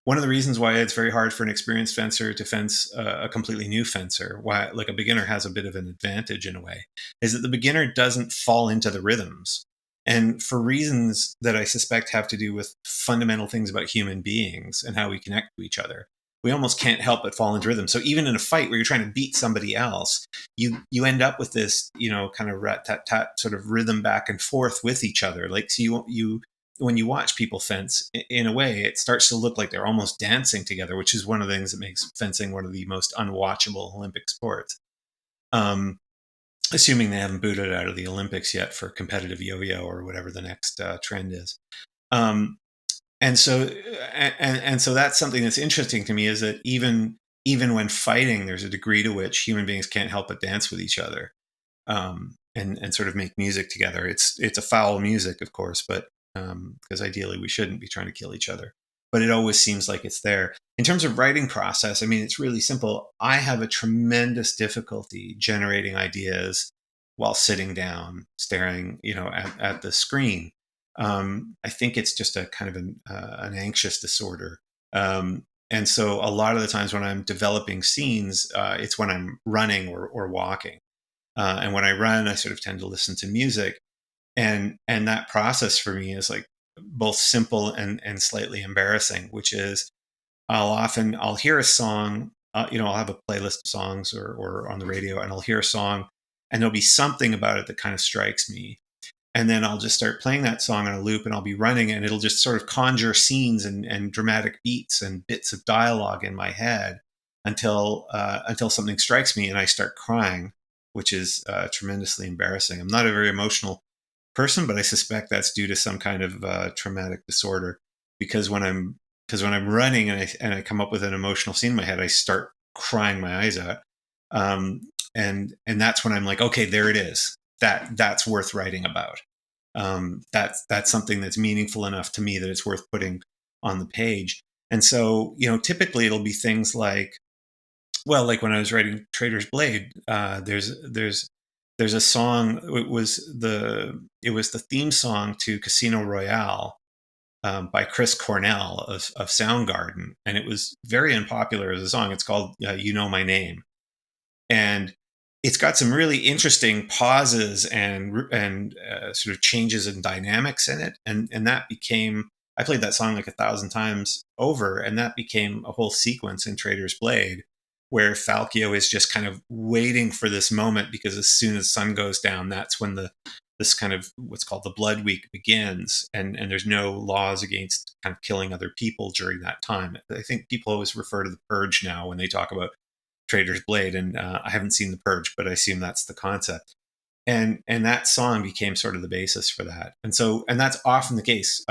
one of the reasons why it's very hard for an experienced fencer to fence a completely new fencer, why like a beginner has a bit of an advantage in a way, is that the beginner doesn't fall into the rhythms. And for reasons that I suspect have to do with fundamental things about human beings and how we connect to each other, we almost can't help but fall into rhythm. So even in a fight where you're trying to beat somebody else, you end up with this, kind of rat-tat-tat sort of rhythm back and forth with each other. Like, so you when you watch people fence, in a way, it starts to look like they're almost dancing together, which is one of the things that makes fencing one of the most unwatchable Olympic sports. Assuming they haven't booted out of the Olympics yet for competitive yo-yo or whatever the next trend is. And so that's something that's interesting to me, is that even even when fighting, there's a degree to which human beings can't help but dance with each other, and sort of make music together. It's a foul music, of course, but because ideally we shouldn't be trying to kill each other. But it always seems like it's there. In terms of writing process, I mean, it's really simple. I have a tremendous difficulty generating ideas while sitting down, staring, at the screen. I think it's just a kind of an anxious disorder. And so a lot of the times when I'm developing scenes, it's when I'm running or walking. And when I run, I sort of tend to listen to music. And that process for me is like both simple and slightly embarrassing, which is I'll hear a song, I'll have a playlist of songs or on the radio, and I'll hear a song and there'll be something about it that kind of strikes me. And then I'll just start playing that song on a loop, and I'll be running, and it'll just sort of conjure scenes and dramatic beats and bits of dialogue in my head until something strikes me and I start crying, which is tremendously embarrassing. I'm not a very emotional person, but I suspect that's due to some kind of traumatic disorder. Because when I'm running and I come up with an emotional scene in my head, I start crying my eyes out, and that's when I'm like, okay, there it is. That's worth writing about. That's something that's meaningful enough to me that it's worth putting on the page. And so, typically it'll be things like, well, like when I was writing Trader's Blade, there's a song. It was the theme song to Casino Royale by Chris Cornell of Soundgarden, and it was very unpopular as a song. It's called "You Know My Name," and it's got some really interesting pauses and sort of changes in dynamics in it, and that became. I played that song like 1,000 times over, and that became a whole sequence in Trader's Blade, where Falkio is just kind of waiting for this moment, because as soon as sun goes down, that's when this kind of what's called the Blood Week begins, and there's no laws against kind of killing other people during that time. I think people always refer to the Purge now when they talk about Trader's Blade, and I haven't seen the Purge, but I assume that's the concept. And that song became sort of the basis for that. And that's often the case.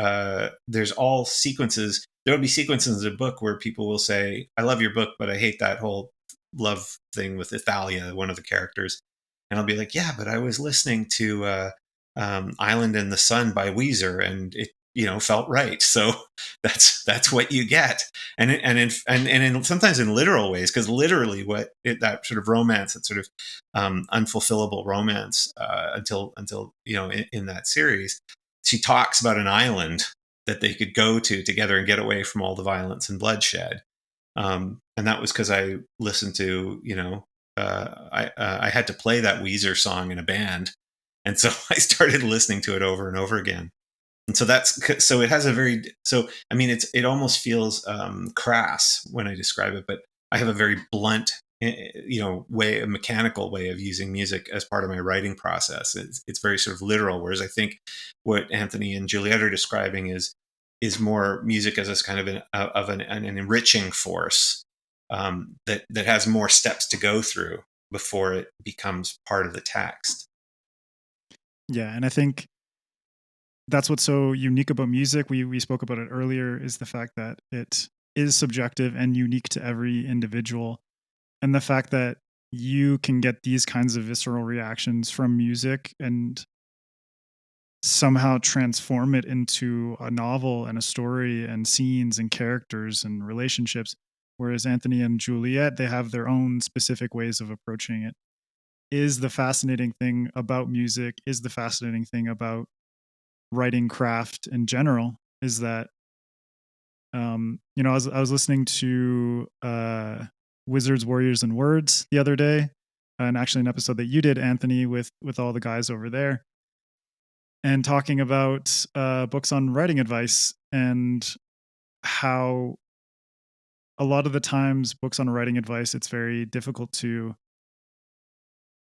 There's all sequences. There will be sequences in a book where people will say, "I love your book, but I hate that whole love thing with Ithalia, one of the characters." And I'll be like, "Yeah, but I was listening to Island in the Sun by Weezer, and it felt right." So that's what you get, and sometimes in literal ways, because literally that sort of romance, that sort of unfulfillable romance, until in that series, she talks about an island that they could go to together and get away from all the violence and bloodshed, and that was because I listened to I had to play that Weezer song in a band. And so I started listening to it over and over again. And so it has it almost feels crass when I describe it, but I have a very blunt, a mechanical way of using music as part of my writing process. It's very sort of literal. Whereas I think what Anthony and Juliette are describing is more music as this kind of an enriching force that has more steps to go through before it becomes part of the text. Yeah, and I think that's what's so unique about music. We spoke about it earlier, is the fact that it is subjective and unique to every individual. And the fact that you can get these kinds of visceral reactions from music and somehow transform it into a novel and a story and scenes and characters and relationships. Whereas Anthony and Juliette, they have their own specific ways of approaching it. Is the fascinating thing about music, is the fascinating thing about writing craft in general, is that I was listening to Wizards, Warriors, and Words the other day, and actually an episode that you did, Anthony, with all the guys over there, and talking about books on writing advice, and how a lot of the times books on writing advice, it's very difficult to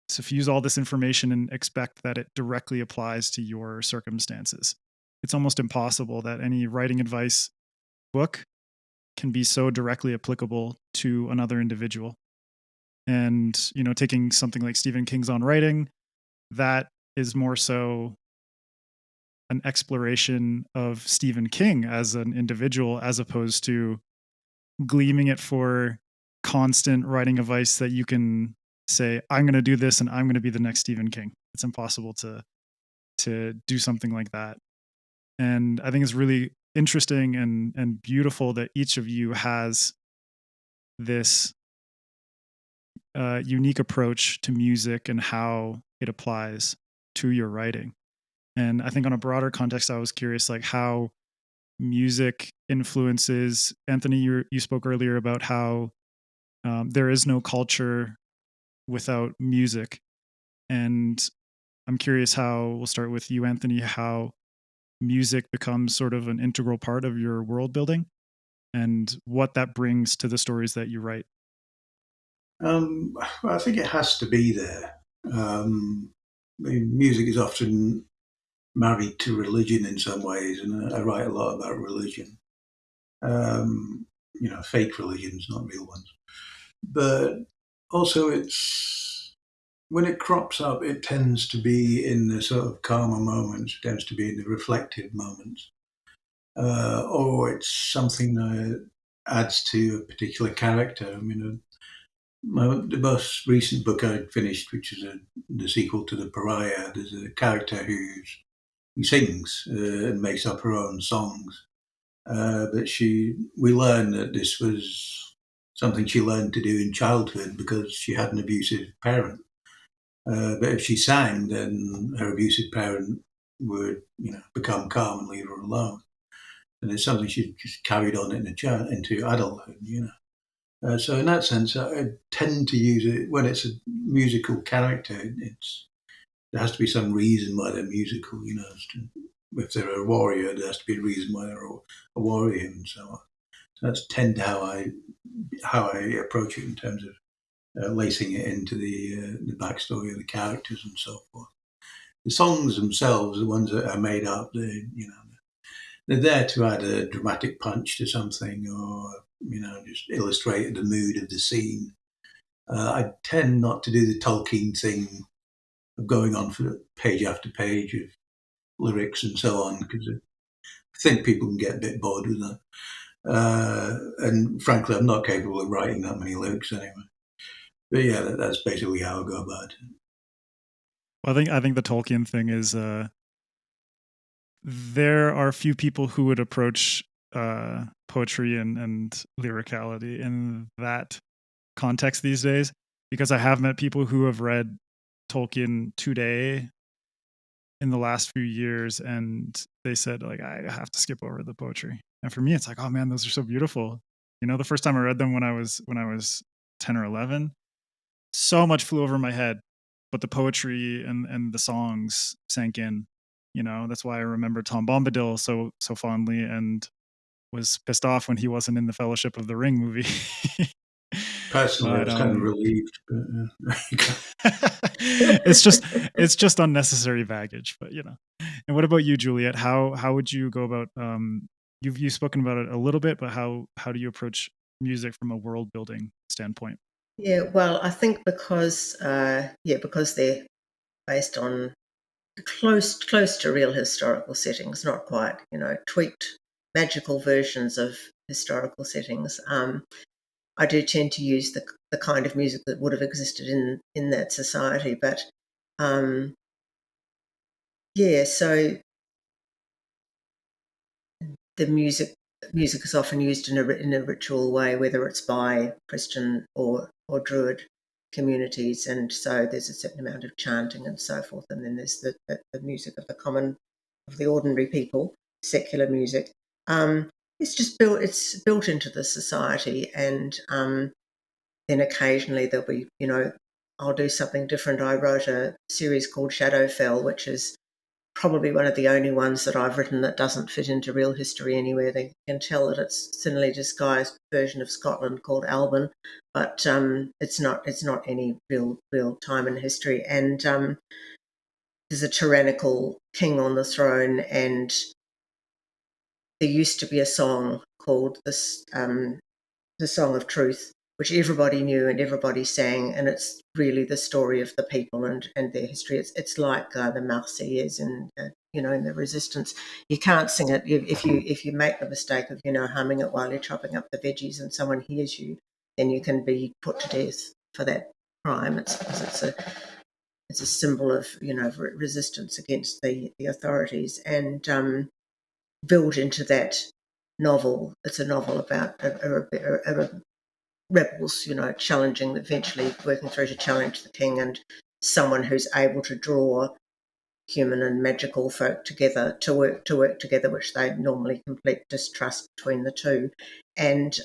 suffuse all this information and expect that it directly applies to your circumstances. It's almost impossible that any writing advice book can be so directly applicable to another individual. And, taking something like Stephen King's On Writing, that is more so an exploration of Stephen King as an individual, as opposed to gleaming it for constant writing advice that you can say, I'm going to do this and I'm going to be the next Stephen King. It's impossible to do something like that. And I think it's really interesting and beautiful that each of you has this unique approach to music and how it applies to your writing. And I think on a broader context, I was curious, like how music influences. Anthony, you spoke earlier about how there is no culture without music. And I'm curious how, we'll start with you, Anthony, how music becomes sort of an integral part of your world building and what that brings to the stories that you write. Well, I think it has to be there. I mean, music is often married to religion in some ways, and I write a lot about religion. Fake religions, not real ones. But also, it's when it crops up, it tends to be in the sort of calmer moments, tends to be in the reflective moments, or it's something that adds to a particular character. I mean, the most recent book I finished, which is the sequel to the Pariah, there's a character who sings and makes up her own songs. But we learned that this was something she learned to do in childhood because she had an abusive parent. But if she sang, then her abusive parent would, become calm and leave her alone. And it's something she just carried on into adulthood. So in that sense, I tend to use it when it's a musical character. There has to be some reason why they're musical. If they're a warrior, there has to be a reason why they're a warrior, and so on. So that's tend to how I approach it in terms of lacing it into the backstory of the characters and so forth. The songs themselves, the ones that are made up, they're there to add a dramatic punch to something, or just illustrate the mood of the scene. I tend not to do the Tolkien thing of going on for page after page of lyrics and so on, because I think people can get a bit bored with that. And frankly, I'm not capable of writing that many lyrics anyway. But yeah, that's basically how I go about it. Well, I think the Tolkien thing is there are few people who would approach poetry and lyricality in that context these days, because I have met people who have read Tolkien today in the last few years, and they said, like, I have to skip over the poetry. And for me, it's like, oh man, those are so beautiful. The first time I read them when I was 10 or 11, so much flew over my head, but the poetry and the songs sank in. That's why I remember Tom Bombadil so fondly, and was pissed off when he wasn't in the Fellowship of the Ring movie. Personally, I was kind of relieved. it's just unnecessary baggage, but And what about you, Juliette? How would you go about? You've spoken about it a little bit, but how do you approach music from a world building standpoint? Yeah, well, I think because they're based on close to real historical settings, not quite, tweaked magical versions of historical settings. I do tend to use the kind of music that would have existed in that society, but so the music is often used in a ritual way, whether it's by Christian or Druid communities, and so there's a certain amount of chanting and so forth, and then there's the music of the ordinary people, secular music. It's built into the society, and then occasionally there'll be, I'll do something different. I wrote a series called Shadowfell, which is probably one of the only ones that I've written that doesn't fit into real history anywhere. They can tell that it's thinly disguised version of Scotland called Alban, but it's not any real time in history. And there's a tyrannical king on the throne, and there used to be a song called the Song of Truth, which everybody knew and everybody sang, and it's really the story of the people and their history. It's like the Marseillaise and in the Resistance. You can't sing it if you make the mistake of humming it while you're chopping up the veggies and someone hears you. then you can be put to death for that crime. It's because it's a symbol of, you know, resistance against the authorities. And built into that novel, it's a novel about rebels, you know, challenging, eventually working through to challenge the king, and someone who's able to draw human and magical folk together to work together, which they normally complete distrust between the two. And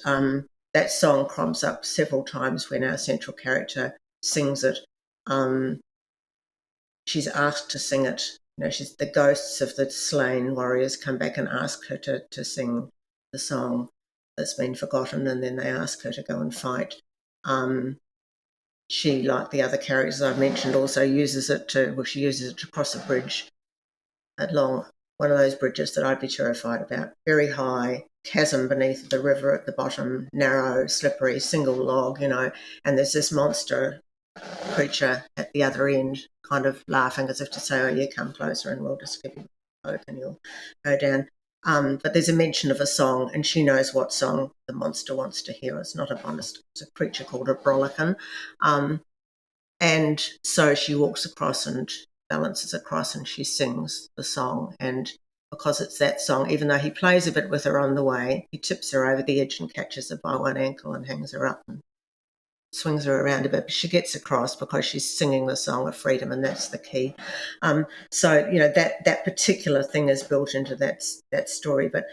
that song crops up several times when our central character sings it. She's asked to sing it. You know, the ghosts of the slain warriors come back and ask her to sing the song that's been forgotten, and then they ask her to go and fight. She, like the other characters I've mentioned, also uses it to cross a bridge along one of those bridges that I'd be terrified about. Very high, chasm beneath the river at the bottom, narrow, slippery, single log, you know, and there's this monster creature at the other end kind of laughing as if to say, oh, you come closer and we'll just give you a poke and you'll go down. But there's a mention of a song, and she knows what song the monster wants to hear. It's not a monster, it's a creature called a brolican. And so she walks across and balances across and she sings the song. And because it's that song, even though he plays a bit with her on the way, he tips her over the edge and catches her by one ankle and hangs her up and swings her around a bit, but she gets across because she's singing the song of freedom, and that's the key. So, you know, that particular thing is built into that story. But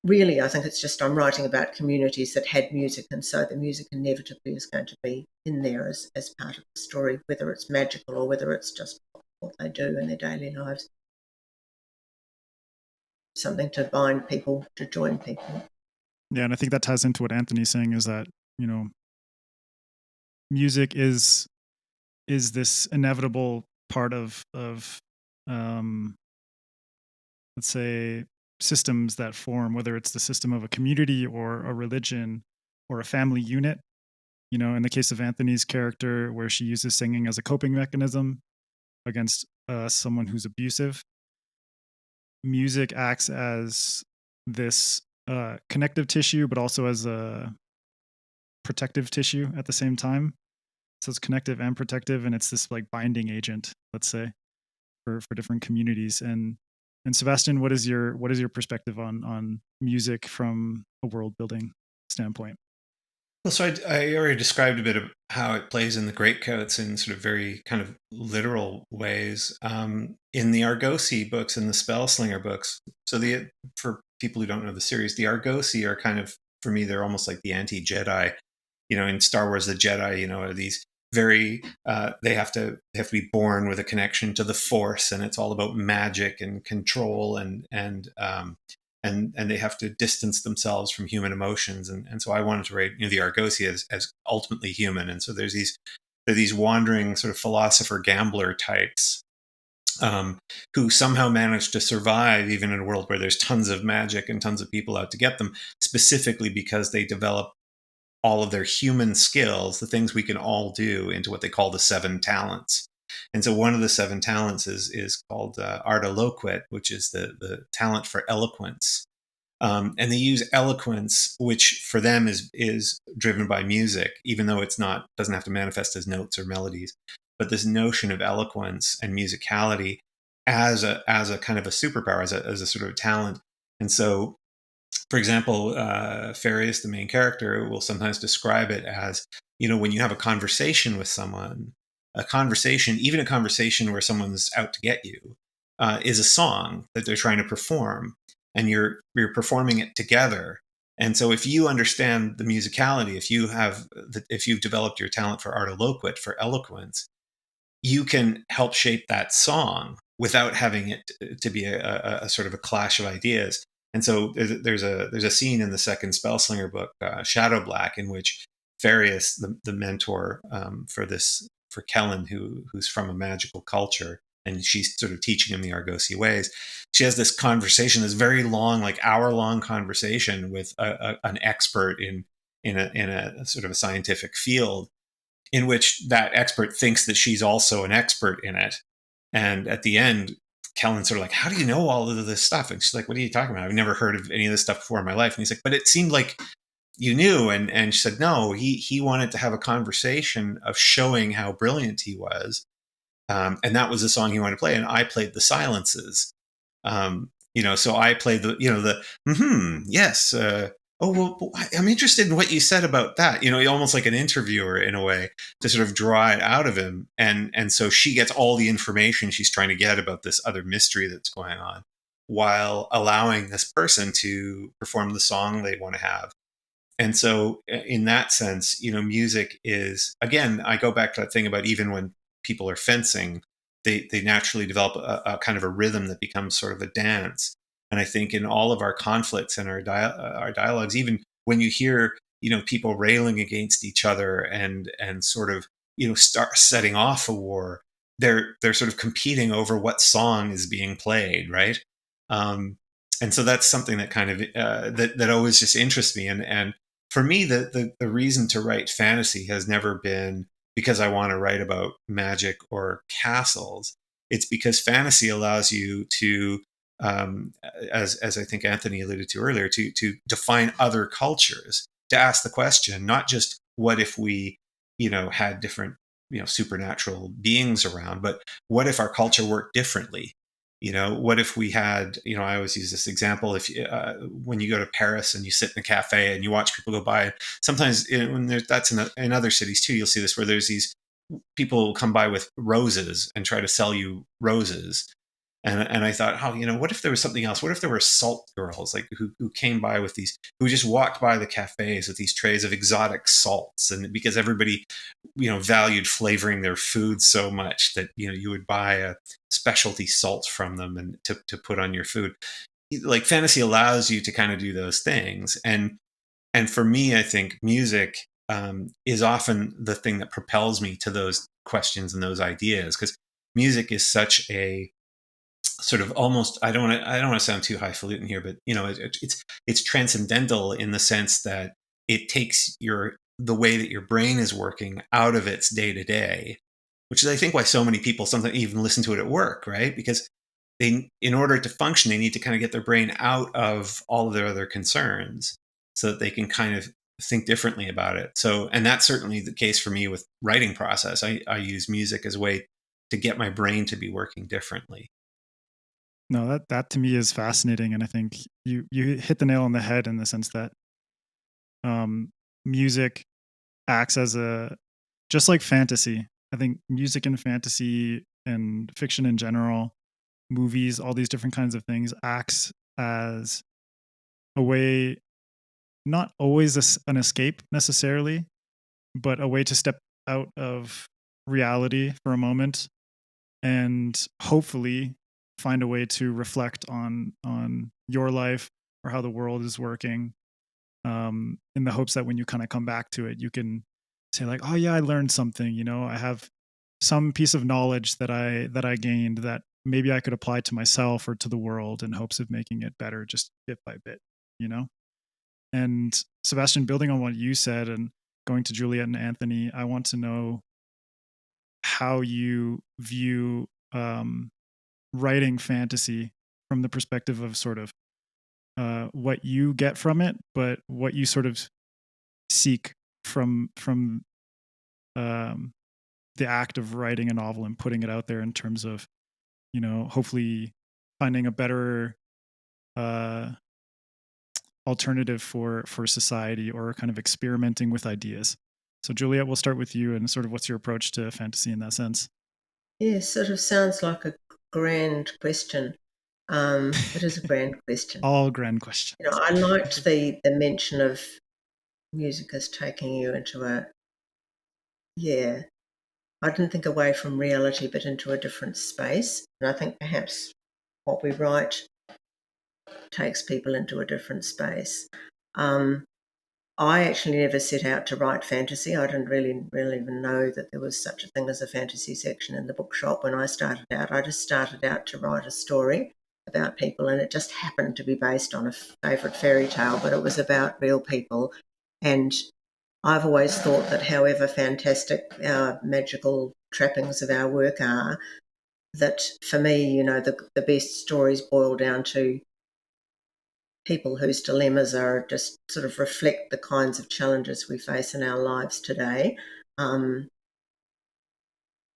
really, I think it's just I'm writing about communities that had music, and so the music inevitably is going to be in there as part of the story, whether it's magical or whether it's just what they do in their daily lives. Something to bind people, to join people. Yeah, and I think that ties into what Anthony's saying, is that, you know, music is this inevitable part of let's say systems that form, whether it's the system of a community or a religion or a family unit. You know, in the case of Anthony's character, where she uses singing as a coping mechanism against someone who's abusive, music acts as this connective tissue, but also as a protective tissue at the same time. So it's connective and protective, and it's this like binding agent, let's say, for different communities. And Sebastian, what is your perspective on music from a world building standpoint? Well, so I already described a bit of how it plays in the Greatcoats in sort of very kind of literal ways. In the Argosy books and the Spellslinger books, so for people who don't know the series, the Argosy are kind of, for me, they're almost like the anti-Jedi. You know, in Star Wars, the Jedi, you know, are these very they have to be born with a connection to the Force, and it's all about magic and control, and they have to distance themselves from human emotions, and so I wanted to write, you know, the Argosy as ultimately human, and so there's these wandering sort of philosopher gambler types who somehow manage to survive even in a world where there's tons of magic and tons of people out to get them, specifically because they develop all of their human skills, the things we can all do, into what they call the 7 talents. And so one of the 7 talents is called Artiloquet, which is the talent for eloquence. And they use eloquence, which for them is driven by music, even though doesn't have to manifest as notes or melodies. But this notion of eloquence and musicality as a kind of a superpower, as a sort of talent. And so, for example, Farius, the main character, will sometimes describe it as, you know, when you have a conversation with someone, even a conversation where someone's out to get you, is a song that they're trying to perform, and you're performing it together. And so if you understand the musicality, if you've developed your talent for Artiloquet, for eloquence, you can help shape that song without having it to be a sort of a clash of ideas. And so there's a scene in the second Spellslinger book, Shadow Black, in which Farius, the mentor for Kellen, who's from a magical culture, and she's sort of teaching him the Argosy ways. She has this conversation, this very long, like hour-long conversation with an expert in a sort of a scientific field, in which that expert thinks that she's also an expert in it. And at the end, Kellen's sort of like, how do you know all of this stuff? And she's like, what are you talking about? I've never heard of any of this stuff before in my life. And he's like, but it seemed like you knew. And she said, no, he wanted to have a conversation of showing how brilliant he was. And that was the song he wanted to play. And I played the silences. So I played yes. Oh, well, I'm interested in what you said about that. Almost like an interviewer in a way, to sort of draw it out of him. And so she gets all the information she's trying to get about this other mystery that's going on, while allowing this person to perform the song they want to have. And so in that sense, music is, again, I go back to that thing about even when people are fencing, they naturally develop a kind of a rhythm that becomes sort of a dance. And I think in all of our conflicts and our dialogues, even when you hear, people railing against each other and sort of, start setting off a war, they're sort of competing over what song is being played, right? And so that's something that kind of that always just interests me. And for me, the reason to write fantasy has never been because I want to write about magic or castles. It's because fantasy allows you to, as I think Anthony alluded to earlier, to define other cultures, to ask the question, not just what if we, had different, supernatural beings around, but what if our culture worked differently? What if we had, I always use this example. If when you go to Paris and you sit in a cafe and you watch people go by, sometimes that's in other cities too, you'll see this, where there's these people come by with roses and try to sell you roses. And I thought, what if there was something else? What if there were salt girls, like who came by with these, who just walked by the cafes with these trays of exotic salts, and because everybody, valued flavoring their food so much that you would buy a specialty salt from them and to put on your food. Like fantasy allows you to kind of do those things, and for me, I think music is often the thing that propels me to those questions and those ideas, because music is such a sort of almost, I don't want to sound too highfalutin here, but it's transcendental in the sense that it takes the way that your brain is working out of its day to day, which is, I think, why so many people sometimes even listen to it at work, right? Because in order to function, they need to kind of get their brain out of all of their other concerns so that they can kind of think differently about it. So, and that's certainly the case for me with writing process. I use music as a way to get my brain to be working differently. No, that to me is fascinating, and I think you hit the nail on the head in the sense that music acts as just like fantasy. I think music and fantasy and fiction in general, movies, all these different kinds of things, acts as a way, not always an escape necessarily, but a way to step out of reality for a moment and hopefully find a way to reflect on your life or how the world is working, in the hopes that when you kind of come back to it, you can say like, oh yeah, I learned something, I have some piece of knowledge that I gained that maybe I could apply to myself or to the world in hopes of making it better just bit by bit. And Sebastian, building on what you said and going to Juliette and Anthony, I want to know how you view writing fantasy from the perspective of sort of what you get from it, but what you sort of seek from the act of writing a novel and putting it out there in terms of, hopefully finding a better alternative for society, or kind of experimenting with ideas. So Juliette, we'll start with you, and sort of what's your approach to fantasy in that sense? Yeah, sort of sounds like a grand question. It is a grand question. All grand questions. I liked the mention of music as taking you into I didn't think away from reality, but into a different space. And I think perhaps what we write takes people into a different space. I actually never set out to write fantasy. I didn't really even know that there was such a thing as a fantasy section in the bookshop when I started out. I just started out to write a story about people, and it just happened to be based on a favourite fairy tale, but it was about real people. And I've always thought that however fantastic our magical trappings of our work are, that for me, the best stories boil down to people whose dilemmas are just sort of reflect the kinds of challenges we face in our lives today.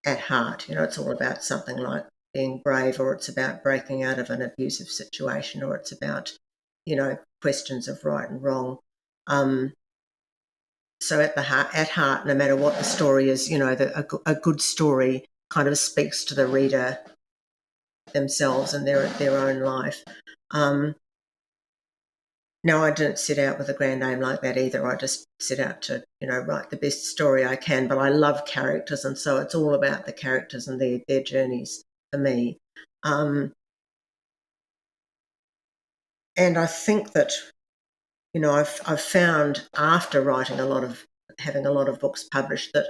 At heart, it's all about something like being brave, or it's about breaking out of an abusive situation, or it's about, questions of right and wrong. So at heart, no matter what the story is, a good story kind of speaks to the reader themselves and their own life. No, I didn't set out with a grand aim like that either. I just set out to, write the best story I can. But I love characters, and so it's all about the characters and their journeys for me. And I think that, I've found after having a lot of books published, that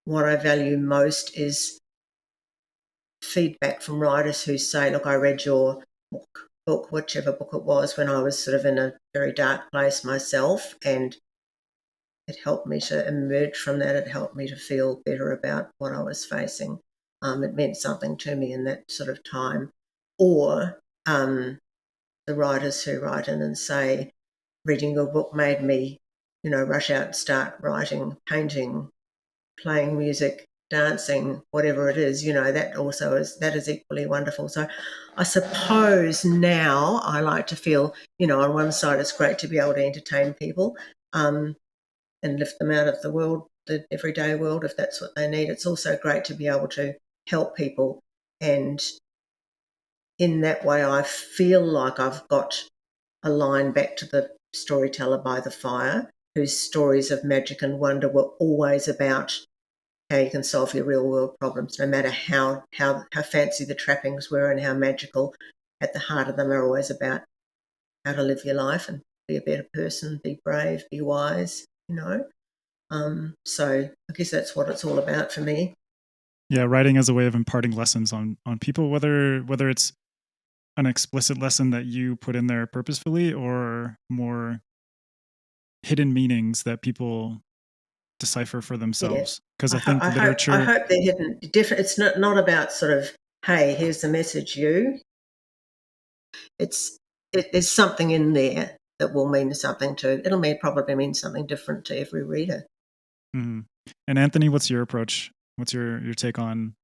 what I value most is feedback from writers who say, look, I read your book, whichever book it was, when I was sort of in a very dark place myself, and it helped me to emerge from that. It helped me to feel better about what I was facing. It meant something to me in that sort of time. Or the writers who write in and say, reading your book made me, rush out and start writing, painting, playing music, dancing, whatever it is, that is equally wonderful. So I suppose now I like to feel, on one side it's great to be able to entertain people and lift them out of the world, the everyday world, if that's what they need. It's also great to be able to help people, and in that way I feel like I've got a line back to the storyteller by the fire, whose stories of magic and wonder were always about how you can solve your real world problems, no matter how fancy the trappings were and how magical. At the heart of them are always about how to live your life and be a better person, be brave, be wise, So I guess that's what it's all about for me. Yeah, writing as a way of imparting lessons on people, whether it's an explicit lesson that you put in there purposefully, or more hidden meanings that people decipher for themselves. Because I think literature. I hope they're hidden. Different. It's not about sort of, hey, here's the message. There's something in there that will mean something to. It'll probably mean something different to every reader. Mm-hmm. And Anthony, what's your approach? What's your take on?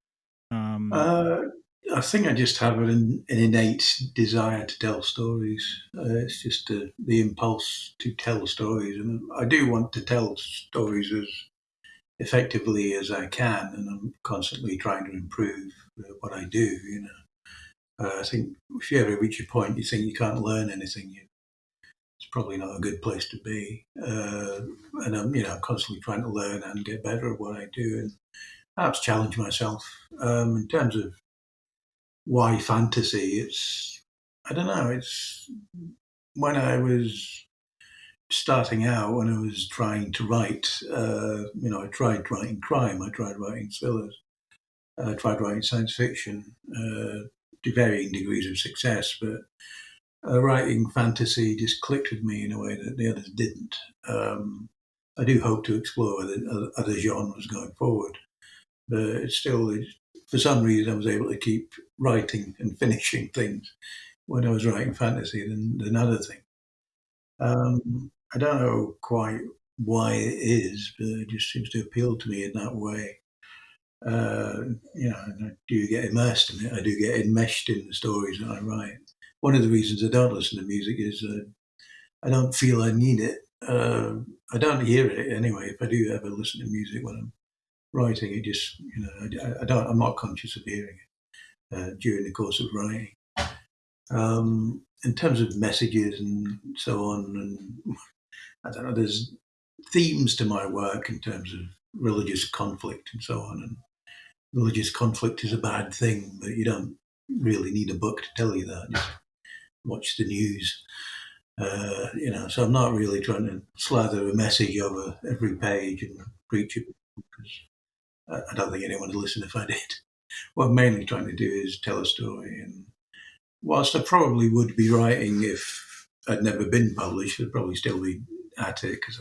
I think I just have an innate desire to tell stories. It's just the impulse to tell stories, and I do want to tell stories as effectively as I can, and I'm constantly trying to improve what I do. I think if you ever reach a point you think you can't learn anything, it's probably not a good place to be. And I'm constantly trying to learn and get better at what I do, and perhaps challenge myself. In terms of why fantasy, I don't know. It's when I was starting out, when I was trying to write. I tried writing crime. I tried writing thrillers. I tried writing science fiction to varying degrees of success, but writing fantasy just clicked with me in a way that the others didn't. I do hope to explore other genres going forward, but it's still, for some reason, I was able to keep writing and finishing things when I was writing fantasy than other things. I don't know quite why it is, but it just seems to appeal to me in that way. And I do get immersed in it. I do get enmeshed in the stories that I write. One of the reasons I don't listen to music is I don't feel I need it. I don't hear it anyway. If I do ever listen to music when I'm writing, it just, I'm not conscious of hearing it during the course of writing. In terms of messages and so on, and I don't know, there's themes to my work in terms of religious conflict and so on. And religious conflict is a bad thing, but you don't really need a book to tell you that. Just watch the news. So I'm not really trying to slather a message over every page and preach it, because I don't think anyone would listen if I did. What I'm mainly trying to do is tell a story. And whilst I probably would be writing if I'd never been published, I'd probably still be at it because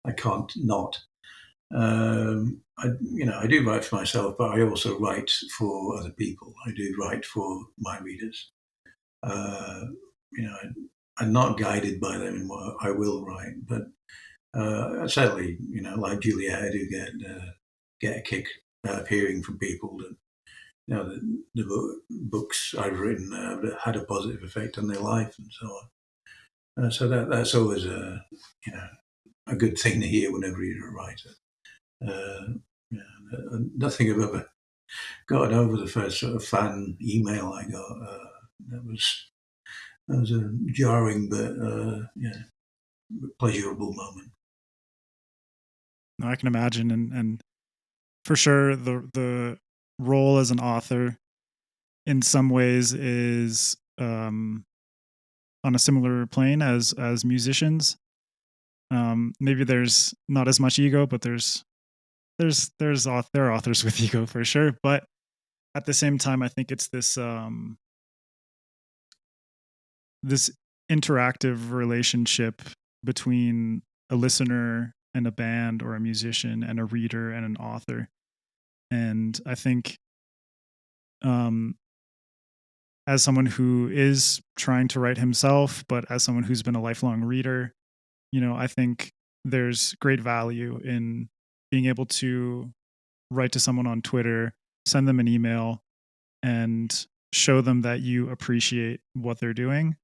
I can't not. I do write for myself, but I also write for other people. I do write for my readers. I I'm not guided by them in what I will write, but certainly, like Juliette, I do get a kick hearing from people that the books I've written that had a positive effect on their life and so on. So that's always a good thing to hear whenever you're a writer. Nothing I've ever gotten over the first sort of fan email I got. That was a jarring but pleasurable moment. No, I can imagine, and for sure the role as an author in some ways is on a similar plane as musicians. Maybe there's not as much ego, but there are authors with ego for sure. But at the same time, I think it's this this interactive relationship between a listener and a band, or a musician and a reader and an author. And I think as someone who is trying to write himself, but as someone who's been a lifelong reader, I think there's great value in being able to write to someone on Twitter, send them an email, and show them that you appreciate what they're doing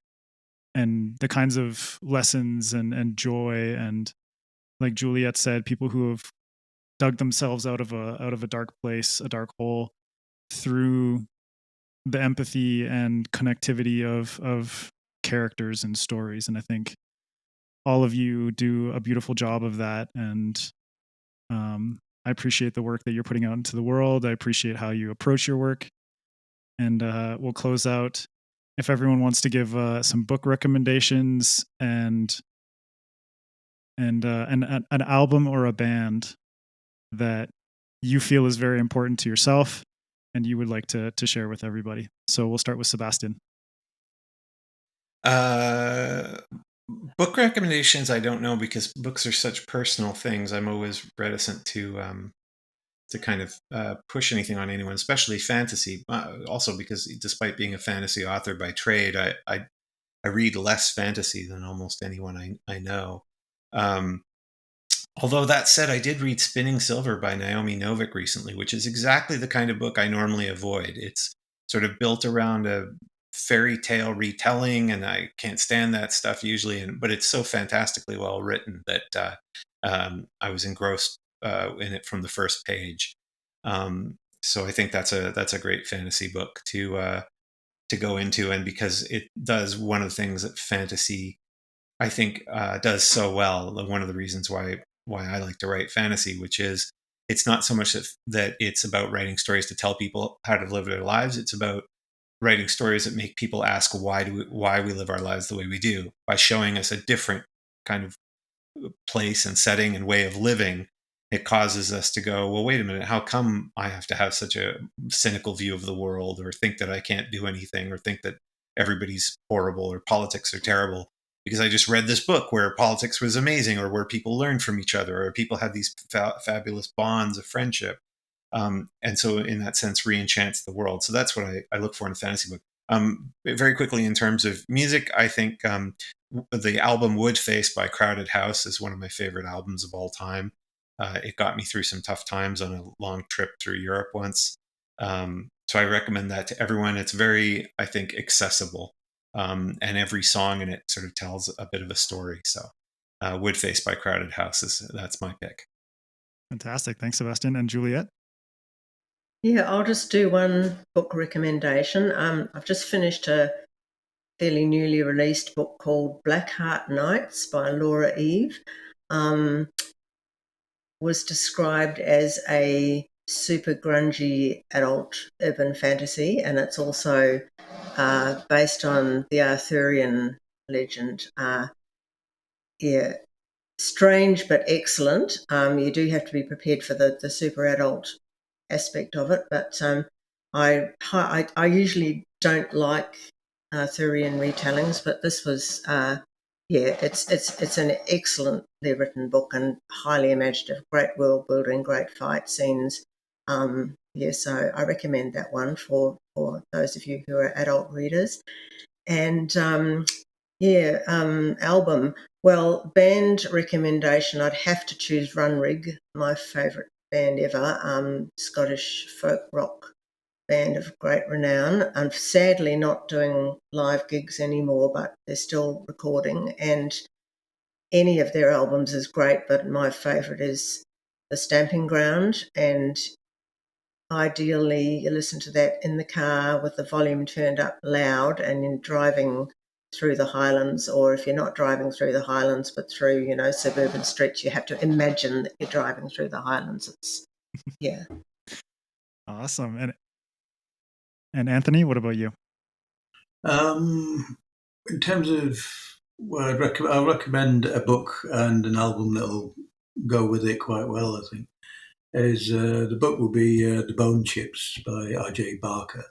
and the kinds of lessons and joy, and, like Juliette said, people who have dug themselves out of a dark place, a dark hole, through the empathy and connectivity of characters and stories. And I think all of you do a beautiful job of that. And I appreciate the work that you're putting out into the world. I appreciate how you approach your work. And we'll close out, if everyone wants to give some book recommendations and an album or a band that you feel is very important to yourself and you would like to share with everybody. So we'll start with Sebastian. Book recommendations, I don't know, because books are such personal things. I'm always reticent to kind of push anything on anyone, especially fantasy. Also because despite being a fantasy author by trade, I read less fantasy than almost anyone I know. Although that said, I did read Spinning Silver by Naomi Novik recently, which is exactly the kind of book I normally avoid. It's sort of built around a fairy tale retelling, and I can't stand that stuff usually. But it's so fantastically well written that I was engrossed in it from the first page. So I think that's a great fantasy book to go into, and because it does one of the things that fantasy, I think, does so well. One of the reasons why I like to write fantasy, which is it's not so much that it's about writing stories to tell people how to live their lives. It's about writing stories that make people ask why we live our lives the way we do, by showing us a different kind of place and setting and way of living. It causes us to go, well, wait a minute, how come I have to have such a cynical view of the world, or think that I can't do anything, or think that everybody's horrible, or politics are terrible? Because I just read this book where politics was amazing, or where people learned from each other, or people had these fabulous bonds of friendship. And so in that sense, re-enchants the world. So that's what I look for in a fantasy book. Very quickly, in terms of music, I think the album Woodface by Crowded House is one of my favorite albums of all time. It got me through some tough times on a long trip through Europe once. So I recommend that to everyone. It's very, I think, accessible. And every song in it sort of tells a bit of a story. So Woodface by Crowded House, that's my pick. Fantastic. Thanks, Sebastian. And Juliette? Yeah, I'll just do one book recommendation. I've just finished a fairly newly released book called Blackheart Nights by Laura Eve. Was described as a super grungy adult urban fantasy, and it's also based on the Arthurian legend. Yeah, strange but excellent. You do have to be prepared for the super adult aspect of it, but I usually don't like Arthurian retellings, but this was it's an excellently written book and highly imaginative, great world building, great fight scenes. So I recommend that one for those of you who are adult readers. And Yeah, album. Well, band recommendation, I'd have to choose Runrig, my favourite band ever, Scottish folk rock band of great renown. I'm sadly not doing live gigs anymore, but they're still recording, and any of their albums is great, but my favourite is The Stamping Ground, and ideally you listen to that in the car with the volume turned up loud and in driving through the Highlands, or if you're not driving through the Highlands but through, suburban streets, you have to imagine that you're driving through the Highlands. Yeah. Awesome. And Anthony, what about you? In terms of I'll recommend a book and an album that'll go with it quite well, I think. The book will be The Bone Chips by R.J. Barker.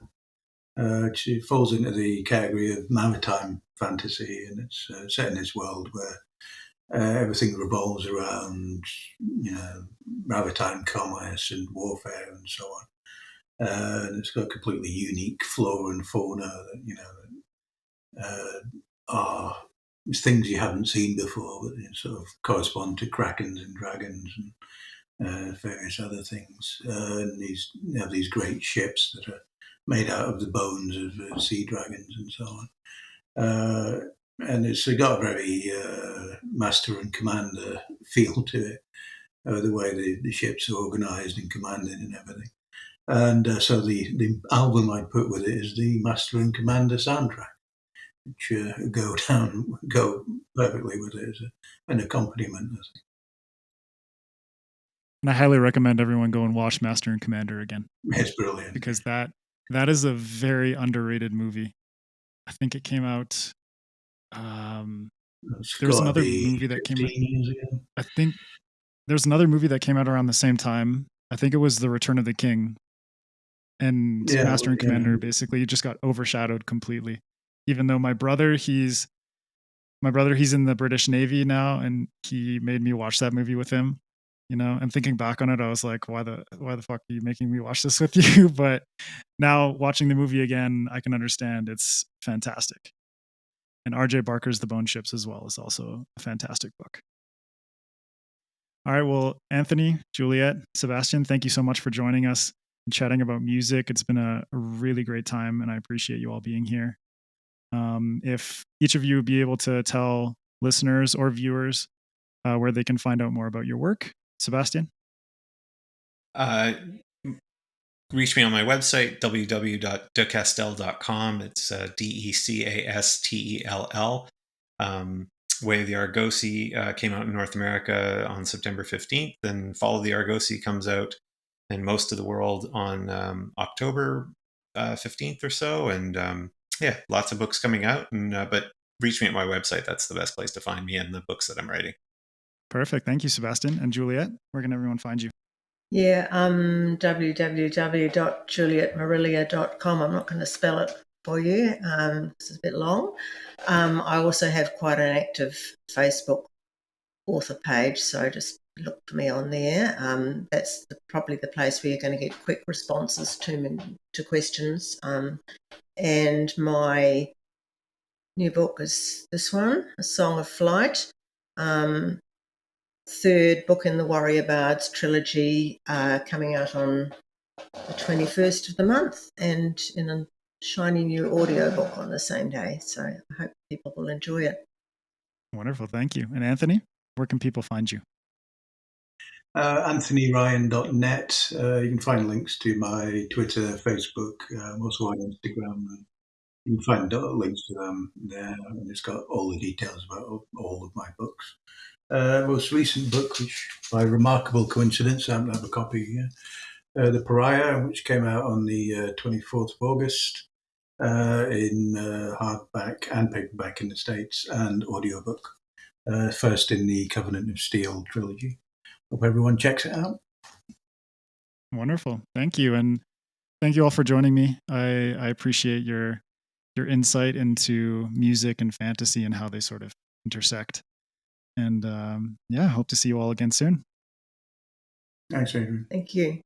It falls into the category of maritime fantasy, and it's set in this world where everything revolves around, maritime commerce and warfare and so on. And it's got completely unique flora and fauna that are things you haven't seen before, but they sort of correspond to krakens and dragons and various other things. And these great ships that are made out of the bones of sea dragons and so on. And it's got a very master and commander feel to it, the way the ships are organised and commanded and everything. And so the album I put with it is the Master and Commander soundtrack, which go perfectly with it as an accompaniment, I think. And I highly recommend everyone go and watch Master and Commander again. It's brilliant. Because that is a very underrated movie. I think it came out. There's another movie that came out. Years ago. I think there's another movie that came out around the same time. I think it was The Return of the King. And Master and Commander basically just got overshadowed completely. Even though my brother, he's in the British Navy now, and he made me watch that movie with him. And thinking back on it, I was like, why the fuck are you making me watch this with you? But now watching the movie again, I can understand it's fantastic. And R.J. Barker's The Bone Ships as well is also a fantastic book. All right, well, Anthony, Juliette, Sebastian, thank you so much for joining us and chatting about music. It's been a really great time, and I appreciate you all being here. If each of you would be able to tell listeners or viewers where they can find out more about your work. Sebastian? Reach me on my website, www.decastell.com. It's DECASTELL. Way of the Argosy came out in North America on September 15th, and Fall of the Argosy comes out in most of the world on October 15th or so. And lots of books coming out. But reach me at my website. That's the best place to find me and the books that I'm writing. Perfect. Thank you, Sebastian. And Juliette, where can everyone find you? Yeah, www.julietteMourillier.com. I'm not going to spell it for you. It's a bit long. I also have quite an active Facebook author page, so just look for me on there. That's probably the place where you're going to get quick responses to questions. And my new book is this one, A Song of Flight. Third book in the Warrior Bards trilogy, coming out on the 21st of the month, and in a shiny new audiobook on the same day. So I hope people will enjoy it. Wonderful. Thank you. And Anthony, where can people find you? AnthonyRyan.net. You can find links to my Twitter, Facebook, also on Instagram. You can find links to them there, and it's got all the details about all of my books. Most recent book, which by remarkable coincidence, I happen to have a copy here, The Pariah, which came out on the 24th of August in hardback and paperback in the States, and audiobook, first in the Covenant of Steel trilogy. Hope everyone checks it out. Wonderful. Thank you. And thank you all for joining me. I appreciate your insight into music and fantasy and how they sort of intersect. And hope to see you all again soon. Thanks, Adrian. Thank you.